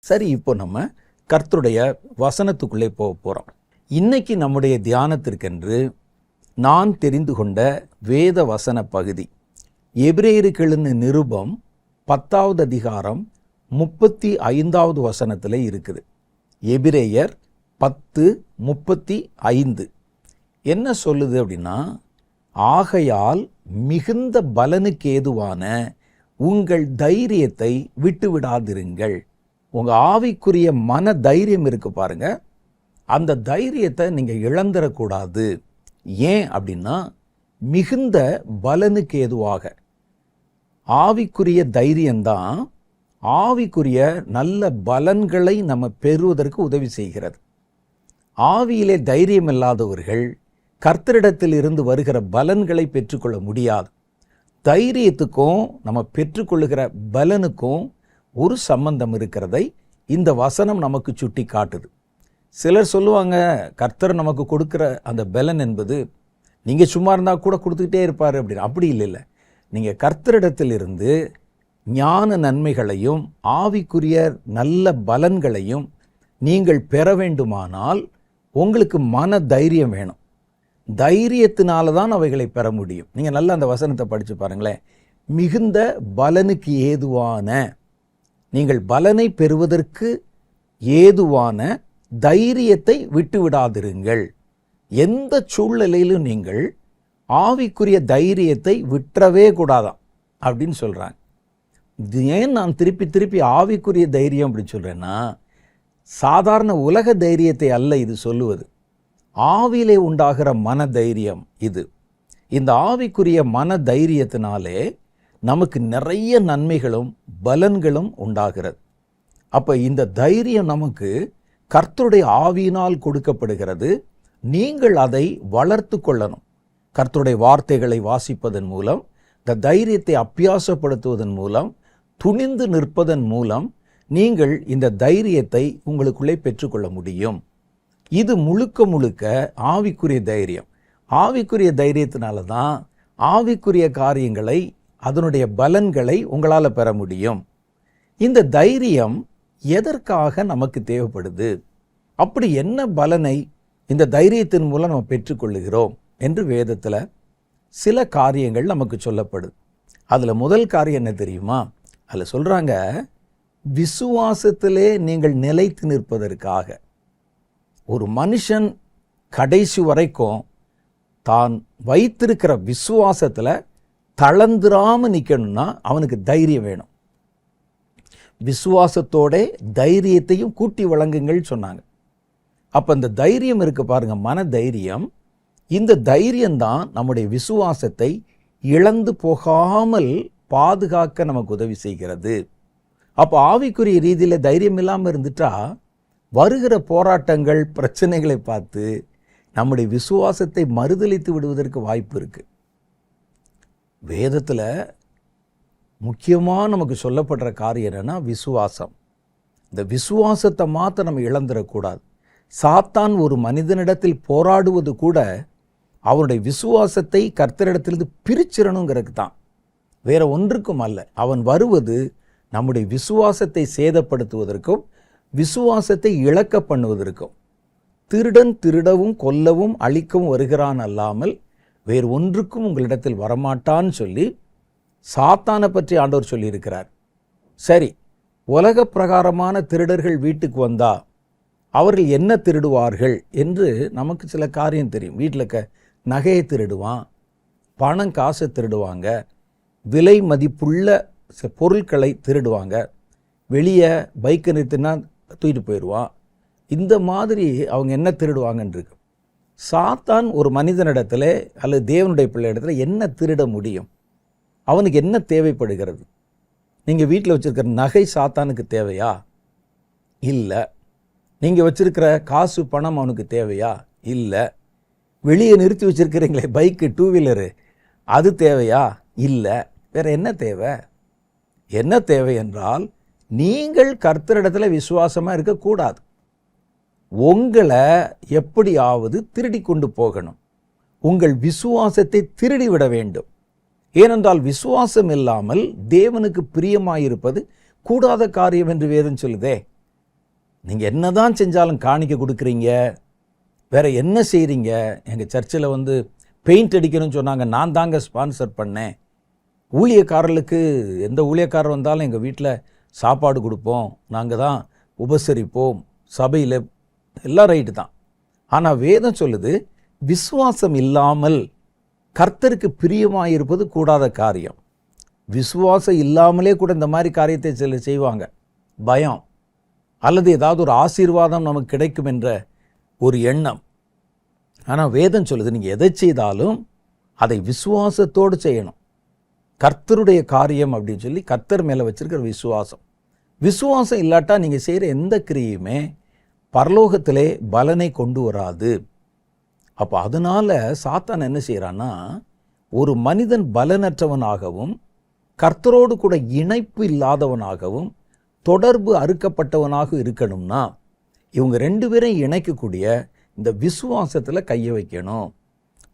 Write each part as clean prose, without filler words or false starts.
சரி, இப்போ நம்ம கர்த்தருடைய வசனத்துக்குள்ளே போக போகிறோம். இன்னைக்கு நம்முடைய தியானத்திற்கென்று நான் தெரிந்து கொண்ட வேத வசன பகுதி எபிரேயர்களுக்கு நிருபம் 10வது அதிகாரம் 35வது வசனத்தில் இருக்குது. எபிரேயர் 10:35 என்ன சொல்லுது அப்படின்னா, ஆகையால் மிகுந்த பலனுக்கு ஏதுவான உங்கள் தைரியத்தை விட்டுவிடாதிருங்கள். உங்கள் ஆவிக்குரிய மன தைரியம் இருக்கு பாருங்க, அந்த தைரியத்தை நீங்கள் இழந்துடக்கூடாது. ஏன் அப்படின்னா, மிகுந்த பலனுக்கு ஏதுவாக ஆவிக்குரிய தைரியம்தான் ஆவிக்குரிய நல்ல பலன்களை நம்ம பெறுவதற்கு உதவி செய்கிறது. ஆவியிலே தைரியம் இல்லாதவர்கள் கர்த்தரிடத்தில் இருந்து வருகிற பலன்களை பெற்றுக்கொள்ள முடியாது. தைரியத்துக்கும் நம்ம பெற்றுக்கொள்ளுகிற பலனுக்கும் ஒரு சம்பந்தம் இருக்கிறதை இந்த வசனம் நமக்கு சுட்டி காட்டுது. சிலர் சொல்லுவாங்க, கர்த்தர் நமக்கு கொடுக்குற அந்த பலன் என்பது நீங்கள் சும்மா இருந்தால் கூட கொடுத்துக்கிட்டே இருப்பார் அப்படின்னு. அப்படி இல்லை. நீங்கள் கர்த்தரிடத்தில் இருந்து ஞான நன்மைகளையும் ஆவிக்குரிய நல்ல பலன்களையும் நீங்கள் பெற வேண்டுமானால் உங்களுக்கு மன தைரியம் வேணும். தைரியத்தினால தான் அவைகளை பெற முடியும். நீங்கள் நல்லா அந்த வசனத்தை படித்து பாருங்களேன். மிகுந்த பலனுக்கு ஏதுவான, நீங்கள் பலனை பெறுவதற்கு ஏதுவான தைரியத்தை விட்டுவிடாதிருங்கள். எந்த சூழ்நிலையிலும் நீங்கள் ஆவிக்குரிய தைரியத்தை விட்டுறவே கூடாதாம் அப்படின்னு சொல்கிறாங்க. இது ஏன் நான் திருப்பி திருப்பி ஆவிக்குரிய தைரியம் அப்படின்னு சொல்கிறேன்னா, சாதாரண உலக தைரியத்தை அல்ல இது சொல்லுவது. ஆவியிலே உண்டாகிற மன தைரியம் இது. இந்த ஆவிக்குரிய மன தைரியத்தினாலே நமக்கு நிறைய நன்மைகளும் பலன்களும் உண்டாகிறது. அப்போ இந்த தைரியம் நமக்கு கர்த்தருடைய ஆவியினால் கொடுக்கப்படுகிறது. நீங்கள் அதை வளர்த்து கொள்ளணும். கர்த்தருடைய வார்த்தைகளை வாசிப்பதன் மூலம், இந்த தைரியத்தை அபியாசப்படுத்துவதன் மூலம், துணிந்து நிற்பதன் மூலம் நீங்கள் இந்த தைரியத்தை உங்களுக்குள்ளே பெற்றுக்கொள்ள முடியும். இது முழுக்க முழுக்க ஆவிக்குரிய தைரியம். ஆவிக்குரிய தைரியத்தினால தான் ஆவிக்குரிய காரியங்களை, அதனுடைய பலன்களை உங்களால் பெற முடியும். இந்த தைரியம் எதற்காக நமக்கு தேவைப்படுது? அப்படி என்ன பலனை இந்த தைரியத்தின் மூலம் நம்ம பெற்றுக்கொள்ளுகிறோம் என்று வேதத்தில் சில காரியங்கள் நமக்கு சொல்லப்படுது. அதில் முதல் காரியம் என்ன தெரியுமா? அதில் சொல்கிறாங்க, விசுவாசத்திலே நீங்கள் நிலைத்து நிற்பதற்காக. ஒரு மனுஷன் கடைசி வரைக்கும் தான் வைத்திருக்கிற விசுவாசத்தில் தளர்ந்துராமல் நிற்கணும்னா அவனுக்கு தைரியம் வேணும். விசுவாசத்தோட தைரியத்தையும் கூட்டி வழங்குங்கள் சொன்னாங்க. அப்போ இந்த தைரியம் இருக்கு பாருங்க, மன தைரியம். இந்த தைரியம்தான் நம்முடைய விசுவாசத்தை இழந்து போகாமல் பாதுகாக்க நமக்கு உதவி செய்கிறது. அப்போ ஆவிக்குரிய ரீதியில் தைரியம் இல்லாமல் இருந்துட்டா வருகிற போராட்டங்கள், பிரச்சனைகளை பார்த்து நம்முடைய விசுவாசத்தை மறுதலித்து விடுவதற்கு வாய்ப்பு இருக்குது. வேதத்தில் முக்கியமாக நமக்கு சொல்லப்படுற காரியம் என்னென்னா விசுவாசம். இந்த விசுவாசத்தை மாற்ற நம்ம இழந்துடக்கூடாது. சாத்தான் ஒரு மனிதனிடத்தில் போராடுவது கூட அவனுடைய விசுவாசத்தை கர்த்தரிடத்திலிருந்து பிரிச்சிடணுங்கிறதுக்கு தான், வேற ஒன்றுக்கும் அல்ல. அவன் வருவது நம்முடைய விசுவாசத்தை சேதப்படுத்துவதற்கும் விசுவாசத்தை இழக்க பண்ணுவதற்கும். திருடன் திருடவும் கொல்லவும் அழிக்கவும் வருகிறான் அல்லாமல் வேறு ஒன்றுக்கும் உங்களிடத்தில் வரமாட்டான்னு சொல்லி சாத்தானை பற்றி ஆண்டவர் சொல்லியிருக்கிறார். சரி, உலக பிரகாரமான திருடர்கள் வீட்டுக்கு வந்தா அவர்கள் என்ன திருடுவார்கள் என்று நமக்கு சில காரியம் தெரியும். வீட்டில் நகையை திருடுவான், பணம் காசை திருடுவாங்க, விலை மதிப்புள்ள பொருட்களை திருடுவாங்க, வெளியே பைக்கை நிறுத்தினா தூக்கிட்டு போயிடுவான். இந்த மாதிரி அவங்க என்ன திருடுவாங்கன்னு இருக்கு. சாத்தான் ஒரு மனிதனிடத்தில் அல்லது தேவனுடைய பிள்ளை இடத்துல என்ன திருட முடியும்? அவனுக்கு என்ன தேவைப்படுகிறது? நீங்கள் வீட்டில் வச்சுருக்கிற நகை சாத்தானுக்கு தேவையா? இல்லை. நீங்கள் வச்சுருக்கிற காசு பணம் அவனுக்கு தேவையா? இல்லை. வெளியே நிறுத்தி வச்சுருக்கிறீங்களே பைக்கு, டூ வீலரு, அது தேவையா? இல்லை. வேறு என்ன தேவை? என்ன தேவை என்றால், நீங்கள் கர்த்தரிடத்தில் விசுவாசமாக இருக்கக்கூடாது. உங்களை எப்படியாவது திருடி கொண்டு போகணும். உங்கள் விசுவாசத்தை திருடி விட வேண்டும். ஏனென்றால் விசுவாசம் இல்லாமல் தேவனுக்கு பிரியமாயிருப்பது கூடாத காரியம் என்று வேதம் சொல்லுதே. நீங்கள் என்ன தான் செஞ்சாலும் காணிக்க கொடுக்குறீங்க, வேறு என்ன செய்கிறீங்க. எங்கள் சர்ச்சில் பெயிண்ட் அடிக்கணும்னு சொன்னாங்க, நான் தாங்க ஸ்பான்சர் பண்ணேன். ஊழியக்காரர்களுக்கு எந்த ஊழியக்காரர் வந்தாலும் எங்கள் வீட்டில் சாப்பாடு கொடுப்போம், நாங்கள் தான் உபசரிப்போம், சபையில் எல்லாம் ரைட்டு தான். ஆனால் வேதம் சொல்லுது, விசுவாசம் இல்லாமல் கர்த்தருக்கு பிரியமாக இருப்பது கூடாத காரியம். விசுவாசம் இல்லாமலே கூட இந்த மாதிரி காரியத்தை சில செய்வாங்க. பயம் அல்லது ஏதாவது ஒரு ஆசீர்வாதம் நமக்கு கிடைக்கும் என்ற ஒரு எண்ணம். ஆனால் வேதம் சொல்லுது, நீங்கள் எதை செய்தாலும் அதை விசுவாசத்தோடு செய்யணும். கர்த்தருடைய காரியம் அப்படின்னு சொல்லி கர்த்தர் மேலே வச்சிருக்கிற விசுவாசம். விசுவாசம் இல்லாட்டா நீங்கள் செய்கிற எந்த கிரியையுமே பரலோகத்திலே பலனை கொண்டு வராது. அப்போ அதனால் சாத்தான் என்ன செய்கிறான்னா, ஒரு மனிதன் பலனற்றவனாகவும் கர்த்தரோடு கூட இணைப்பு இல்லாதவனாகவும் தொடர்பு அறுக்கப்பட்டவனாக இருக்கணும்னா இவங்க 2 பேரையும் இணைக்கக்கூடிய இந்த விசுவாசத்தில் கையை வைக்கணும்.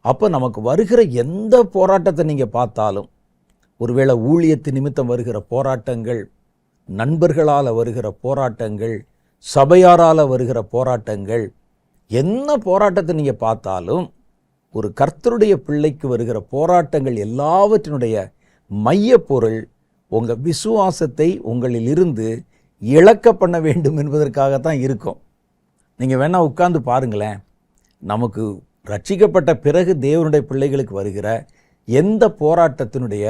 அப்போ நமக்கு வருகிற எந்த போராட்டத்தை நீங்கள் பார்த்தாலும், ஒருவேளை ஊழியத்து நிமித்தம் வருகிற போராட்டங்கள், நண்பர்களால் வருகிற போராட்டங்கள், சபையாரால் வருகிற போராட்டங்கள், என்ன போராட்டத்தை நீங்கள் பார்த்தாலும் ஒரு கர்த்தருடைய பிள்ளைக்கு வருகிற போராட்டங்கள் எல்லாவற்றினுடைய மையப்பொருள் உங்கள் விசுவாசத்தை உங்களிலிருந்து இழக்க பண்ண வேண்டும் என்பதற்காகத்தான் இருக்கும். நீங்கள் வேணால் உட்கார்ந்து பாருங்களேன், நமக்கு ரட்சிக்கப்பட்ட பிறகு தேவனுடைய பிள்ளைகளுக்கு வருகிற எந்த போராட்டத்தினுடைய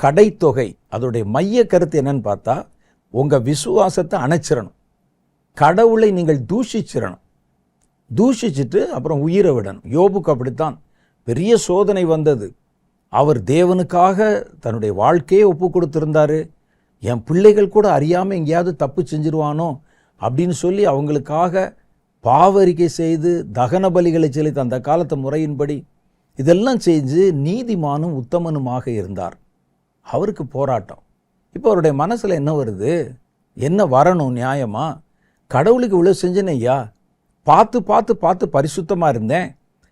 கடைத்தொகை, அதோடைய மைய கருத்து என்னன்னு பார்த்தா, உங்கள் விசுவாசத்தை அணைச்சிடணும், கடவுளை நீங்கள் தூஷிச்சிடணும், தூஷிச்சுட்டு அப்புறம் உயிரை விடணும். யோபுக்கு அப்படித்தான் பெரிய சோதனை வந்தது. அவர் தேவனுக்காக தன்னுடைய வாழ்க்கையை ஒப்பு கொடுத்திருந்தாரு. என் பிள்ளைகள் கூட அறியாமல் எங்கேயாவது தப்பு செஞ்சிருவானோ அப்படின்னு சொல்லி அவங்களுக்காக பாவரிக்கை செய்து தகன பலிகளை செலுத்தி அந்த காலத்து முறையின்படி இதெல்லாம் செஞ்சு நீதிமானும் உத்தமனுமாக இருந்தார். அவருக்கு போராட்டம். இப்போ அவருடைய மனசில் என்ன வருது, என்ன வரணும் நியாயமா? கடவுளுக்கு இவ்வளோ செஞ்சேன் ஐயா, பார்த்து பார்த்து பார்த்து பரிசுத்தமாக இருந்தேன்,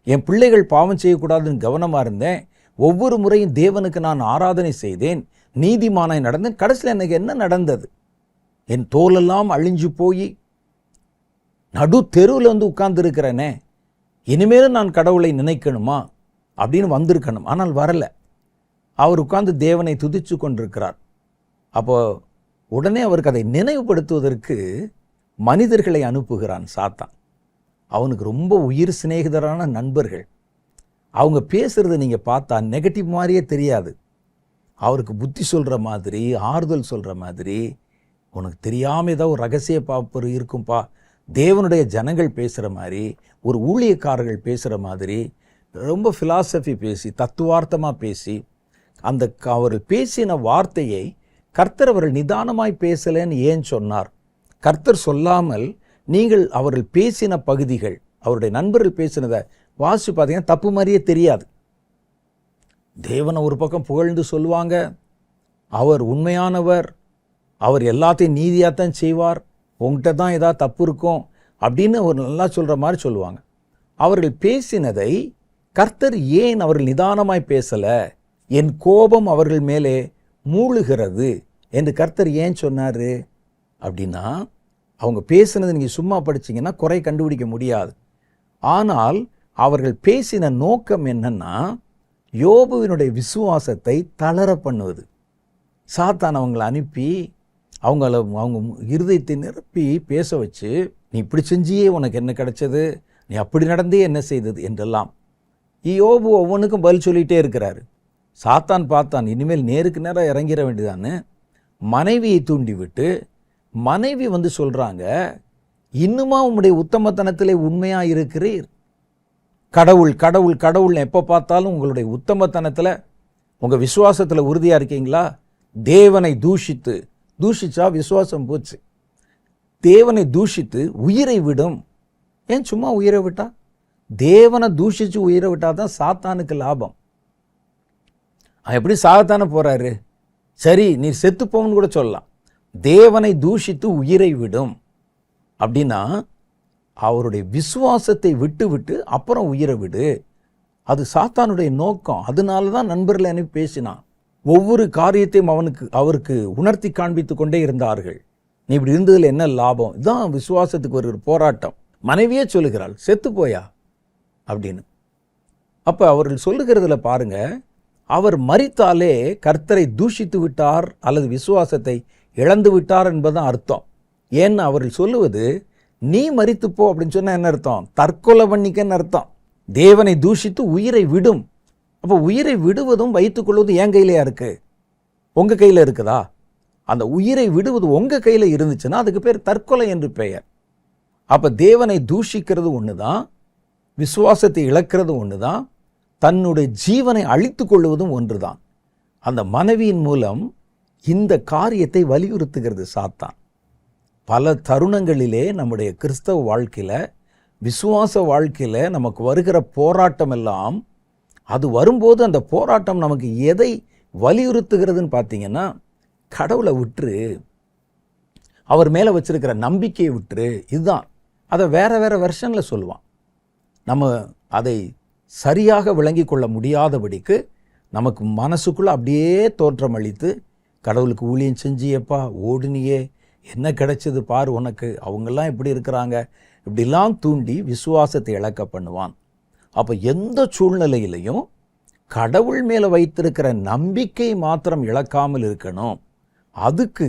என் பிள்ளைகள் பாவம் செய்யக்கூடாதுன்னு கவனமாக இருந்தேன், ஒவ்வொரு முறையும் தேவனுக்கு நான் ஆராதனை செய்தேன், நீதிமானாய் நடந்தேன், கடைசியில் எனக்கு என்ன நடந்தது? என் தோலெல்லாம் அழிஞ்சு போய் நடு தெருவில் உட்கார்ந்து இருக்கிறேனே, இனிமேலும் நான் கடவுளை நினைக்கணுமா அப்படின்னு வந்திருக்கணும். ஆனால் வரலை. அவர் உட்கார்ந்து தேவனை துதிச்சு கொண்டிருக்கிறார். அப்போ உடனே அவருக்கு அதை நினைவுபடுத்துவதற்கு மனிதர்களை அனுப்புகிறான் சாத்தான். அவனுக்கு ரொம்ப உயிர் சிநேகிதரான நண்பர்கள். அவங்க பேசுகிறத நீங்கள் பார்த்தா நெகட்டிவ் மாதிரியே தெரியாது. அவருக்கு புத்தி சொல்கிற மாதிரி, ஆறுதல் சொல்கிற மாதிரி, உனக்கு தெரியாமல் ஏதோ ஒரு ரகசிய பாப்பர் இருக்கும்பா, தேவனுடைய ஜனங்கள் பேசுகிற மாதிரி, ஒரு ஊழியக்காரர்கள் பேசுகிற மாதிரி, ரொம்ப ஃபிலாசபி பேசி தத்துவார்த்தமாக பேசி, அந்த அவர்கள் பேசின வார்த்தையை கர்த்தர் அவர்கள் நிதானமாய் பேசலைன்னு ஏன் சொன்னார்? கர்த்தர் சொல்லாமல் நீங்கள் அவர்கள் பேசின பகுதிகள், அவருடைய நண்பர்கள் பேசினதை வாசி பார்த்தீங்கன்னா தப்பு மாதிரியே தெரியாது. தேவனை ஒரு பக்கம் புகழ்ந்து சொல்லுவாங்க, அவர் உண்மையானவர், அவர் எல்லாத்தையும் நீதியாகத்தான் செய்வார், உங்கள்கிட்ட தான் ஏதாவது தப்பு இருக்கும் அப்படின்னு ஒரு நல்லா சொல்கிற மாதிரி சொல்லுவாங்க. அவர்கள் பேசினதை கர்த்தர் ஏன் அவர்கள் நிதானமாய் பேசலை, என் கோபம் அவர்கள் மேலே மூழுகிறது என்று கர்த்தர் ஏன் சொன்னார் அப்படின்னா, அவங்க பேசினதை நீங்கள் சும்மா படிச்சிங்கன்னா குறை கண்டுபிடிக்க முடியாது. ஆனால் அவர்கள் பேசின நோக்கம் என்னன்னா, யோபுவினுடைய விசுவாசத்தை தளர பண்ணுவது. சாத்தான் அவங்களை அனுப்பி அவங்க இருதயத்தை நிரப்பி பேச வச்சு, நீ இப்படி செஞ்சியே உனக்கு என்ன கிடைச்சது, நீ அப்படி நடந்தே என்ன செய்தது என்றெல்லாம். யோபு ஒவ்வொன்றுக்கும் பதில் சொல்லிகிட்டே இருக்கிறாரு. சாத்தான் பார்த்தான், இனிமேல் நேருக்கு நேராக இறங்கிட வேண்டியதான்னு மனைவியை தூண்டிவிட்டு, மனைவி சொல்கிறாங்க, இன்னுமா உம்முடைய உத்தமத்தனத்திலே உண்மையாக இருக்கிறீர்? கடவுள் கடவுள் கடவுள்னு எப்போ பார்த்தாலும் உங்களுடைய உத்தமத்தனத்தில், உங்கள் விசுவாசத்தில் உறுதியாக இருக்கீங்களா? தேவனை தூஷிச்சா விசுவாசம் போச்சு. தேவனை தூஷித்து உயிரை விடும். ஏன் சும்மா உயிரை விட்டா? தேவனை தூஷித்து உயிரை விட்டால் தான் சாத்தானுக்கு லாபம். எப்படி சாத்தானே போகிறாரு? சரி, நீ செத்துப்போன்னு கூட சொல்லலாம். தேவனை தூஷித்து உயிரை விடும் அப்படின்னா அவருடைய விசுவாசத்தை விட்டு விட்டு அப்புறம் உயிரை விடு. அது சாத்தானுடைய நோக்கம். அதனால தான் நண்பர்களை அனுப்பி பேசினான். ஒவ்வொரு காரியத்தையும் அவருக்கு உணர்த்தி காண்பித்து கொண்டே இருந்தார்கள். நீ இப்படி இருந்ததில் என்ன லாபம்? இதுதான் விசுவாசத்துக்கு ஒரு போராட்டம். மனைவியே சொல்லுகிறாள், செத்து போயா அப்படின்னு. அப்போ அவர்கள் சொல்லுகிறதுல பாருங்க, அவர் மரித்தாலே கர்த்தரை தூஷித்து விட்டார் அல்லது விசுவாசத்தை இழந்து விட்டார் என்பதுதான் அர்த்தம். ஏன்னு அவர்கள் சொல்லுவது, நீ மரித்து போ அப்படின்னு சொன்னால் என்ன அர்த்தம்? தற்கொலை பண்ணிக்கன்னு அர்த்தம். தேவனை தூஷித்து உயிரை விடும். அப்போ உயிரை விடுவதும் வைத்துக் கொள்வதும் என் கையிலையா இருக்கு? உங்கள் கையில் இருக்குதா? அந்த உயிரை விடுவது உங்கள் கையில் இருந்துச்சுன்னா அதுக்கு பேர் தற்கொலை என்று பெயர். அப்போ தேவனை தூஷிக்கிறது ஒன்று தான், விசுவாசத்தை இழக்கிறது ஒன்று தான், தன்னுடைய ஜீவனை அழித்து கொள்வதும் ஒன்று தான். அந்த மனைவியின் மூலம் இந்த காரியத்தை வலியுறுத்துகிறது சாத்தான். பல தருணங்களிலே நம்முடைய கிறிஸ்தவ வாழ்க்கையில், விசுவாச வாழ்க்கையில் நமக்கு வருகிற போராட்டம் எல்லாம், அது வரும்போது அந்த போராட்டம் நமக்கு எதை வலியுறுத்துகிறதுன்னு பார்த்தீங்கன்னா, கடவுளை விட்டுரு, அவர் மேலே வச்சிருக்கிற நம்பிக்கையை விட்டுரு, இதுதான். அதை வேற வேற வெர்ஷனில் சொல்லுவான். நம்ம அதை சரியாக விளங்கி கொள்ள முடியாதபடிக்கு நமக்கு மனசுக்குள்ளே அப்படியே தோற்றம் அளித்து, கடவுளுக்கு ஊழியம் செஞ்சியப்பா, ஓடுனியே, என்ன கிடைச்சது பாரு உனக்கு, அவங்கெல்லாம் இப்படி இருக்கிறாங்க, இப்படிலாம் தூண்டி விசுவாசத்தை இழக்க பண்ணுவான். அப்போ எந்த சூழ்நிலையிலையும் கடவுள் மேலே வைத்திருக்கிற நம்பிக்கை மாத்திரம் இழக்காமல் இருக்கணும். அதுக்கு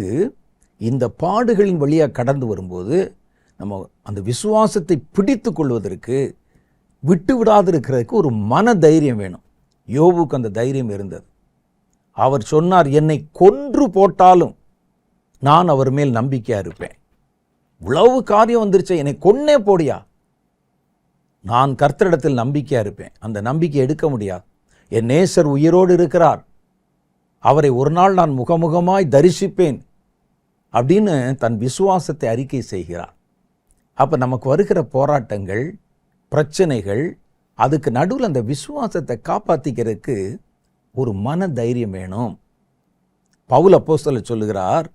இந்த பாடுகளின் வழியாக கடந்து வரும்போது நம்ம அந்த விசுவாசத்தை பிடித்து கொள்வதற்கு, விட்டு விடாது இருக்கிறதுக்கு ஒரு மன தைரியம் வேணும். யோபுக்கு அந்த தைரியம் இருந்தது. அவர் சொன்னார், என்னை கொன்று போட்டாலும் நான் அவர் மேல் நம்பிக்கையாக இருப்பேன். இவ்வளவு காரியம் வந்துருச்சு, என்னை கொன்னே போடியா, நான் கர்த்தரிடத்தில் நம்பிக்கையாக இருப்பேன். அந்த நம்பிக்கை எடுக்க முடியாது. என் நேசர் உயிரோடு இருக்கிறார், அவரை ஒரு நாள் நான் முகமுகமாய் தரிசிப்பேன் அப்படின்னு தன் விசுவாசத்தை அறிக்கை செய்கிறார். அப்போ நமக்கு வருகிற போராட்டங்கள், பிரச்சனைகள், அதுக்கு நடுவில் அந்த விசுவாசத்தை காப்பாற்றிக்கிறதுக்கு ஒரு மன தைரியம் வேணும். பவுல் அப்போஸ்தலர் சொல்லுகிறார்,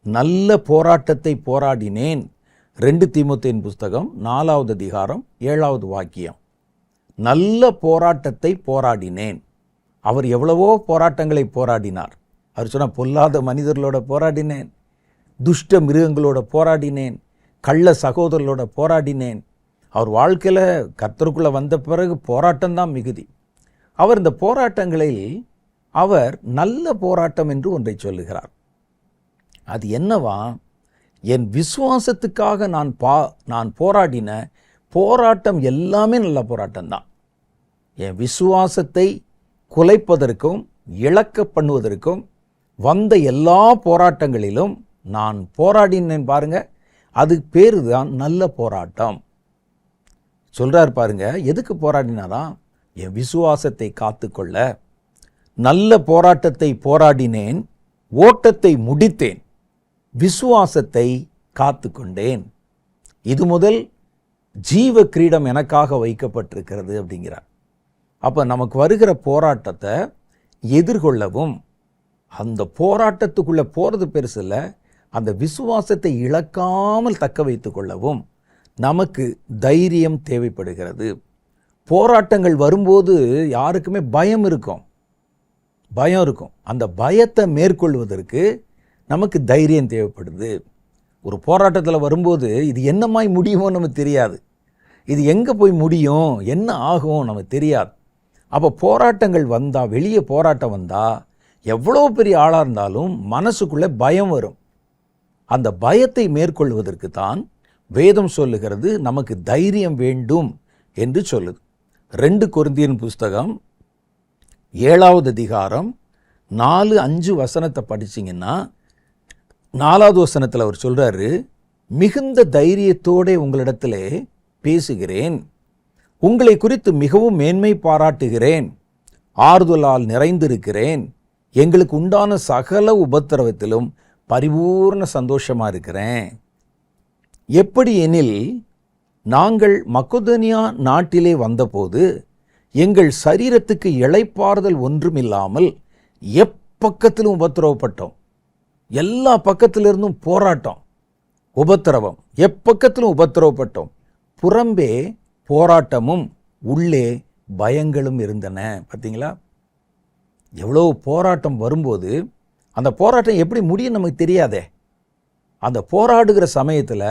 நல்ல போராட்டத்தை போராடினேன். 2 தீமோத்தேயின் புஸ்தகம் 4வது அதிகாரம் 7வது வாக்கியம். நல்ல போராட்டத்தை போராடினேன். அவர் எவ்வளவோ போராட்டங்களை போராடினார். அவர் சொன்னால், பொல்லாத மனிதர்களோட போராடினேன், துஷ்ட மிருகங்களோட போராடினேன், கள்ள சகோதரர்களோட போராடினேன். அவர் வாழ்க்கையில் கர்த்தருக்குள்ளே வந்த பிறகு போராட்டம்தான் மிகுதி. அவர் இந்த போராட்டங்களில் அவர் நல்ல போராட்டம் என்று ஒன்றை சொல்லுகிறார். அது என்னவா? என் விசுவாசத்துக்காக நான் போராடின போராட்டம் எல்லாமே நல்ல போராட்டம் தான். என் விசுவாசத்தை குலைப்பதற்கும் இழக்க பண்ணுவதற்கும் வந்த எல்லா போராட்டங்களிலும் நான் போராடினேன் பாருங்க, அது பேரு தான் நல்ல போராட்டம். சொல்றார் பாருங்க, எதுக்கு போராடினாராம்? என் விசுவாசத்தை காத்துக்கொள்ள. நல்ல போராட்டத்தை போராடினேன், ஓட்டத்தை முடித்தேன், விசுவாசத்தை காத்து கொண்டேன். இது முதல் ஜீவ கிரீடம் எனக்காக வைக்கப்பட்டிருக்கிறது அப்படிங்கிறார். அப்போ நமக்கு வருகிற போராட்டத்தை எதிர்கொள்ளவும், அந்த போராட்டத்துக்குள்ளே போகிறது பெருசு இல்லை, அந்த விசுவாசத்தை இழக்காமல் தக்க வைத்து கொள்ளவும் நமக்கு தைரியம் தேவைப்படுகிறது. போராட்டங்கள் வரும்போது யாருக்குமே பயம் இருக்கும். அந்த பயத்தை மேற்கொள்வதற்கு நமக்கு தைரியம் தேவைப்படுது. ஒரு போராட்டத்தில் வரும்போது இது என்னமாய் முடியுமோ நமக்கு தெரியாது, இது எங்கே போய் முடியும், என்ன ஆகும் நமக்கு தெரியாது. அப்போ போராட்டங்கள் வந்தால், வெளியே போராட்டம் வந்தால், எவ்வளோ பெரிய ஆளாக இருந்தாலும் மனசுக்குள்ளே பயம் வரும். அந்த பயத்தை மேற்கொள்வதற்கு தான் வேதம் சொல்லுகிறது நமக்கு தைரியம் வேண்டும் என்று சொல்லுது. 2 கொரிந்தியர் புஸ்தகம் 7வது அதிகாரம் 4-5 வசனத்தை படிச்சிங்கன்னா, 4வது வசனத்தில் அவர் சொல்கிறாரு, மிகுந்த தைரியத்தோடு உங்களிடத்திலே பேசுகிறேன், உங்களை குறித்து மிகவும் மேன்மை பாராட்டுகிறேன், ஆறுதலால் நிறைந்திருக்கிறேன், எங்களுக்கு உண்டான சகல உபத்திரவத்திலும் பரிபூர்ண சந்தோஷமாக இருக்கிறேன். எப்படி எனில், நாங்கள் மக்கெதோனியா நாட்டிலே வந்தபோது எங்கள் சரீரத்துக்கு இளைப்பாறுதல் ஒன்றுமில்லாமல் எப்பக்கத்திலும் உபத்திரவப்பட்டோம். எல்லா பக்கத்திலிருந்தும் போராட்டம், உபத்திரவம், எப்பக்கத்திலும் உபத்திரவப்பட்டோம். புறம்பே போராட்டமும் உள்ளே பயங்களும் இருந்தன. பார்த்தீங்களா? எவ்வளோ போராட்டம் வரும்போது அந்த போராட்டம் எப்படி முடியும் நமக்கு தெரியாதே. அந்த போராடுகிற சமயத்தில்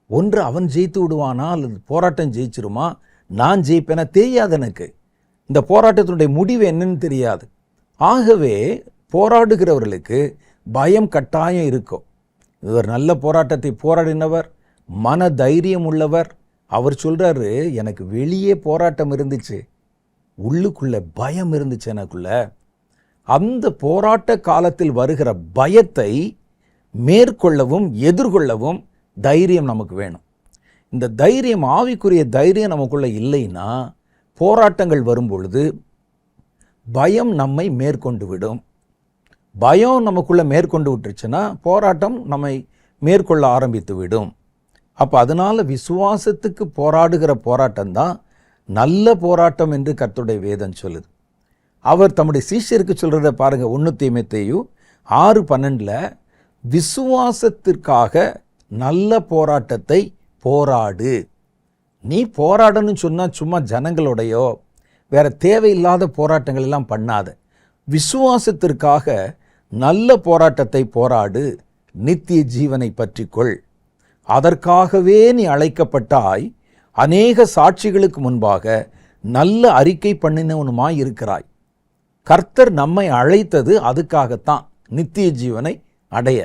ஒன்று அவன் ஜெயித்து விடுவானா அல்லது போராட்டம் ஜெயிச்சிருமா, நான் ஜெயிப்பேனா தெரியாது. எனக்கு இந்த போராட்டத்தினுடைய முடிவு என்னன்னு தெரியாது. ஆகவே போராடுகிறவர்களுக்கு பயம் கட்டாயம் இருக்கும். இவர் நல்ல போராட்டத்தை போராடினவர், மன தைரியம் உள்ளவர். அவர் சொல்கிறாரு, எனக்கு வெளியே போராட்டம் இருந்துச்சு, உள்ளுக்குள்ள பயம் இருந்துச்சு எனக்குள்ள. அந்த போராட்ட காலத்தில் வருகிற பயத்தை மேற்கொள்ளவும் எதிர்கொள்ளவும் தைரியம் நமக்கு வேணும். இந்த தைரியம், ஆவிக்குரிய தைரியம் நமக்குள்ள இல்லைன்னா போராட்டங்கள் வரும் பொழுது பயம் நம்மை மேற்கொண்டு விடும். பயம் நமக்குள்ள மேற்கொண்டு விட்டுருச்சுன்னா போராட்டம் நம்மை மேற்கொள்ள ஆரம்பித்து விடும். அப்போ அதனால் விசுவாசத்துக்கு போராடுகிற போராட்டம் தான் நல்ல போராட்டம் என்று கர்த்தருடைய வேதம் சொல்லுது. அவர் தம்முடைய சீஷருக்கு சொல்கிறத பாருங்கள். 1 தீமோத்தேயு 6:12 விசுவாசத்திற்காக நல்ல போராட்டத்தை போராடு. நீ போராடணும்னு சொன்னால் சும்மா ஜனங்களோடையோ வேற தேவையில்லாத போராட்டங்கள் எல்லாம் பண்ணாத. விசுவாசத்திற்காக நல்ல போராட்டத்தை போராடு, நித்திய ஜீவனை பற்றிக்கொள். அதற்காகவே நீ அழைக்கப்பட்டாய், அநேக சாட்சிகளுக்கு முன்பாக நல்ல அறிக்கை பண்ணினவனுமாய் இருக்கிறாய். கர்த்தர் நம்மை அழைத்தது அதுக்காகத்தான், நித்திய ஜீவனை அடைய.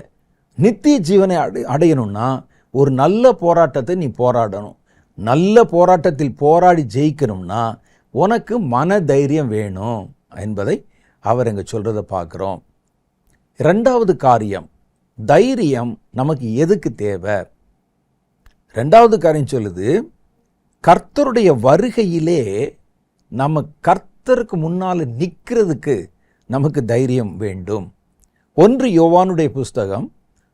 நித்திய ஜீவனை அடையணும்னா ஒரு நல்ல போராட்டத்தை நீ போராடணும். நல்ல போராட்டத்தில் போராடி ஜெயிக்கணும்னா உனக்கு மன தைரியம் வேணும் என்பதை அவர் இங்கே சொல்கிறத பார்க்குறோம். 2வது காரியம், தைரியம் நமக்கு எதுக்கு தேவை? 2வது காரியம் சொல்லுது, கர்த்தருடைய வருகையிலே நம்ம கர்த்தருக்கு முன்னால் நிற்கிறதுக்கு நமக்கு தைரியம் வேண்டும். 1 யோவானுடைய புஸ்தகம்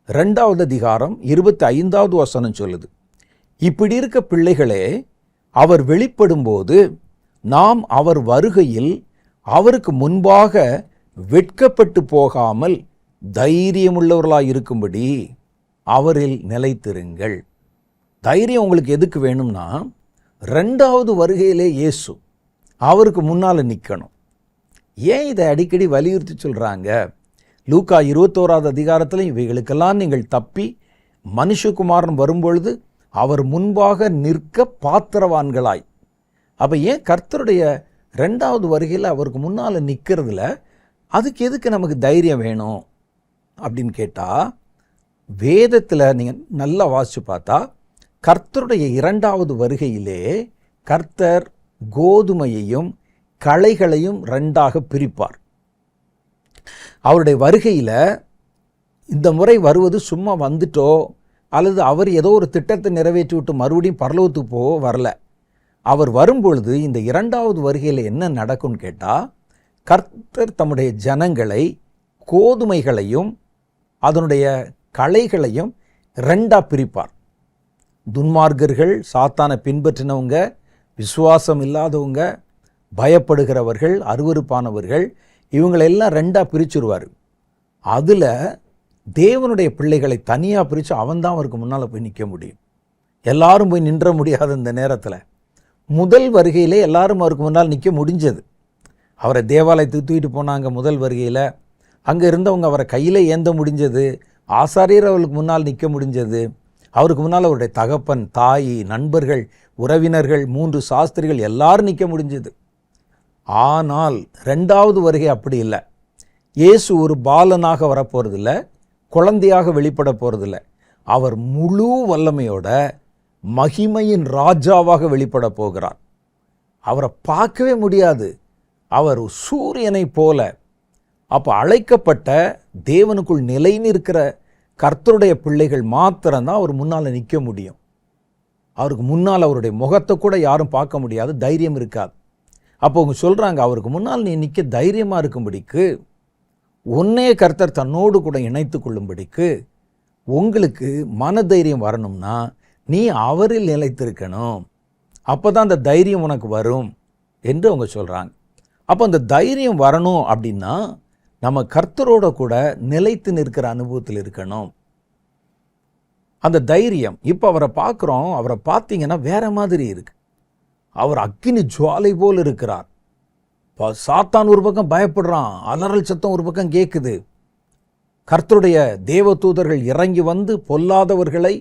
2வது அதிகாரம் 25வது வசனம் சொல்லுது, இப்படி இருக்க பிள்ளைகளே, அவர் வெளிப்படும்போது நாம் அவர் வருகையில் அவருக்கு முன்பாக வெட்கப்பட்டு போகாமல் தைரியமுள்ளவர்களாக இருக்கும்படி அவரில் நிலைத்திருங்கள். தைரியம் உங்களுக்கு எதுக்கு வேணும்னா, 2வது வருகையிலே இயேசு அவருக்கு முன்னால் நிற்கணும். ஏன் இதை அடிக்கடி வலியுறுத்தி சொல்கிறாங்க? லூக்கா 21வது அதிகாரத்தில் இவைகளுக்கெல்லாம் நீங்கள் தப்பி மனுஷகுமாரன் வரும்பொழுது அவர் முன்பாக நிற்க பாத்திரவான்களாய். அப்போ ஏன் கர்த்தருடைய 2வது வருகையில் அவருக்கு முன்னால் நிற்கிறதுல அதுக்கு எதுக்கு நமக்கு தைரியம் வேணும் அப்படின்னு கேட்டால், வேதத்தில் நீங்கள் நல்லா வாசித்து பார்த்தா கர்த்தருடைய 2வது வருகையிலே கர்த்தர் கோதுமையையும் களைகளையும் 2ஆக பிரிப்பார். அவருடைய வருகையில் இந்த முறை வருவது சும்மா வந்துட்டோ அல்லது அவர் ஏதோ ஒரு திட்டத்தை நிறைவேற்றி விட்டு மறுபடியும் பரலோகத்துக்கு போக வரல. அவர் வரும்பொழுது இந்த 2வது வருகையில் என்ன நடக்கும்னு கேட்டால், கர்த்தர் தம்முடைய ஜனங்களை கோதுமைகளையும் அதனுடைய களைகளையும் 2ஆக பிரிப்பார். துன்மார்க்கர்கள், சாத்தானை பின்பற்றினவங்க, விசுவாசம் இல்லாதவங்க, பயப்படுகிறவர்கள், அருவருப்பானவர்கள், இவங்களெல்லாம் 2ஆக பிரிச்சுருவார். அதில் தேவனுடைய பிள்ளைகளை தனியாக பிரித்து அவன்தான் அவருக்கு முன்னால் போய் நிற்க முடியும். எல்லாரும் போய் நின்ற முடியாத இந்த நேரத்தில் முதல் வருகையிலே எல்லாரும் அவருக்கு முன்னால் நிற்க முடிஞ்சது. அவரை தேவாலயத்துக்கு தூக்கிட்டு போனாங்க முதல் வருகையில். அங்கே இருந்தவங்க அவரை கையில் ஏந்த முடிஞ்சது. ஆசாரியர் அவருக்கு முன்னால் நிற்க முடிஞ்சது. அவருக்கு முன்னால் அவருடைய தகப்பன், தாய், நண்பர்கள், உறவினர்கள், 3 சாஸ்திரிகள் எல்லாரும் நிற்க முடிஞ்சது. ஆனால் 2வது வருகை அப்படி இல்லை. இயேசு ஒரு பாலனாக வரப்போகிறதில்ல, குழந்தையாக வெளிப்பட போகிறதில்ல. அவர் முழு வல்லமையோட மகிமையின் ராஜாவாக வெளிப்பட போகிறார். அவரை பார்க்கவே முடியாது. அவர் சூரியனை போல. அப்போ அழைக்கப்பட்ட தேவனுக்குள் நிலை நிற்கிற கர்த்தருடைய பிள்ளைகள் மாத்திரம்தான் அவர் முன்னால் நிற்க முடியும். அவருக்கு முன்னால் அவருடைய முகத்தை கூட யாரும் பார்க்க முடியாது, தைரியம் இருக்காது. அப்போ அவங்க சொல்கிறாங்க, அவருக்கு முன்னால் நீ நிற்க தைரியமாக இருக்கும்படிக்கு, உன்னைய கர்த்தர் தன்னோடு கூட இணைத்து கொள்ளும்படிக்கு உங்களுக்கு மனதைரியம் வரணும்னா நீ அவரில் நிலைத்திருக்கணும். அப்போ தான் அந்த தைரியம் உனக்கு வரும் என்று அவங்க சொல்கிறாங்க. அப்போ அந்த தைரியம் வரணும் அப்படின்னா நம்ம கர்த்தரோட கூட நிலைத்து நிற்கிற அனுபவத்தில் இருக்கணும். அந்த தைரியம், இப்போ அவரை பார்க்குறோம், அவரை பார்த்தீங்கன்னா வேற மாதிரி இருக்கு. அவர் அக்கினி ஜுவாலை போல் இருக்கிறார். சாத்தான் ஒரு பக்கம் பயப்படுறான், அலறல் சத்தம் ஒரு பக்கம் கேட்குது. கர்த்தருடைய தேவதூதர்கள் இறங்கி வந்து பொல்லாதவர்களை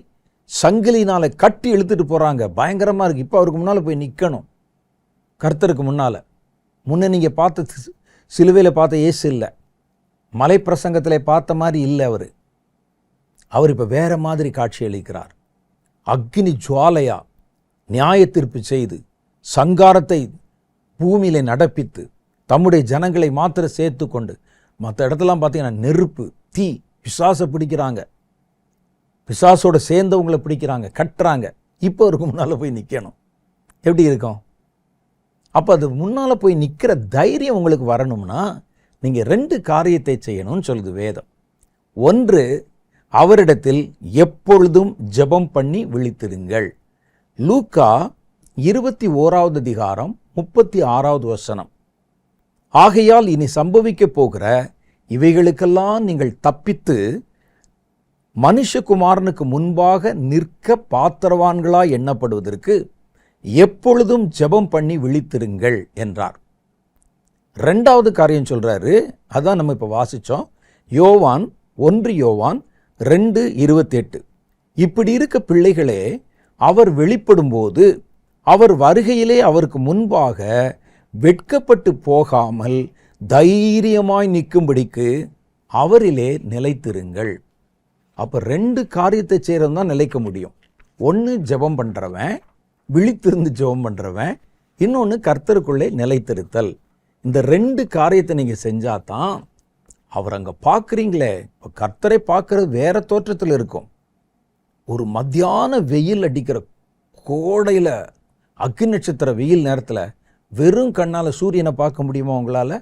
சங்கிலினால கட்டி இழுத்துட்டு போகிறாங்க. பயங்கரமாக இருக்குது. இப்போ அவருக்கு முன்னால் போய் நிற்கணும். கர்த்தருக்கு முன்ன நீங்கள் பார்த்த சிலுவையில் பார்த்த இயேசு இல்லை, மலை பிரசங்கத்தில் பார்த்த மாதிரி இல்லை. அவர் இப்போ வேற மாதிரி காட்சி அளிக்கிறார். அக்னி ஜுவாலையா நியாய தீர்ப்பு செய்து சங்காரத்தை பூமியில நடப்பித்து தம்முடைய ஜனங்களை மாத்திர சேர்த்து கொண்டு, மற்ற இடத்துலாம் பார்த்தீங்கன்னா நெருப்பு, தீ, பிசாசை பிடிக்கிறாங்க, பிசாசோட சேர்ந்தவங்களை பிடிக்கிறாங்க, கட்டுறாங்க. இப்போ அவருக்கு முன்னால் போய் நிற்கணும். எப்படி இருக்கும்? அப்போ அது முன்னால் போய் நிற்கிற தைரியம் உங்களுக்கு வரணும்னா நீங்கள் 2 காரியத்தை செய்யணும்னு சொல்லுது வேதம். ஒன்று, அவரிடத்தில் எப்பொழுதும் ஜெபம் பண்ணி விழித்திருங்கள். லூக்கா 21வது அதிகாரம் 36வது வசனம். ஆகையால் இனி சம்பவிக்க போகிற இவைகளுக்கெல்லாம் நீங்கள் தப்பித்து மனுஷகுமாரனுக்கு முன்பாக நிற்க பாத்திரவான்களாய் எண்ணப்படுவதற்கு எப்பொழுதும் ஜெபம் பண்ணி விழித்திருங்கள் என்றார். 2வது காரியம் சொல்றாரு, அதான் நம்ம இப்போ வாசித்தோம். யோவான் 1 யோவான் 2:28. இப்படி இருக்க பிள்ளைகளே, அவர் வெளிப்படும்போது அவர் வருகையிலே அவருக்கு முன்பாக வெட்கப்பட்டு போகாமல் தைரியமாய் நிற்கும்படிக்கு அவரிலே நிலைத்திருங்கள். அப்போ 2 காரியத்தை செய்கிறது தான் நிலைக்க முடியும். ஒன்று ஜெபம் பண்ணுறவன், விழித்திருந்து ஜெபம் பண்ணுறவன். இன்னொன்று கர்த்தருக்குள்ளே நிலைத்திருத்தல். இந்த 2 காரியத்தை நீங்கள் செஞ்சால் தான் அவர் அங்கே பார்க்குறீங்களே. இப்போ கர்த்தரை பார்க்குறது வேற தோற்றத்தில் இருக்கும். ஒரு மத்தியான வெயில் அடிக்கிற கோடையில், அக்னி நட்சத்திர வெயில் நேரத்தில் வெறும் கண்ணால் சூரியனை பார்க்க முடியுமா உங்களால்?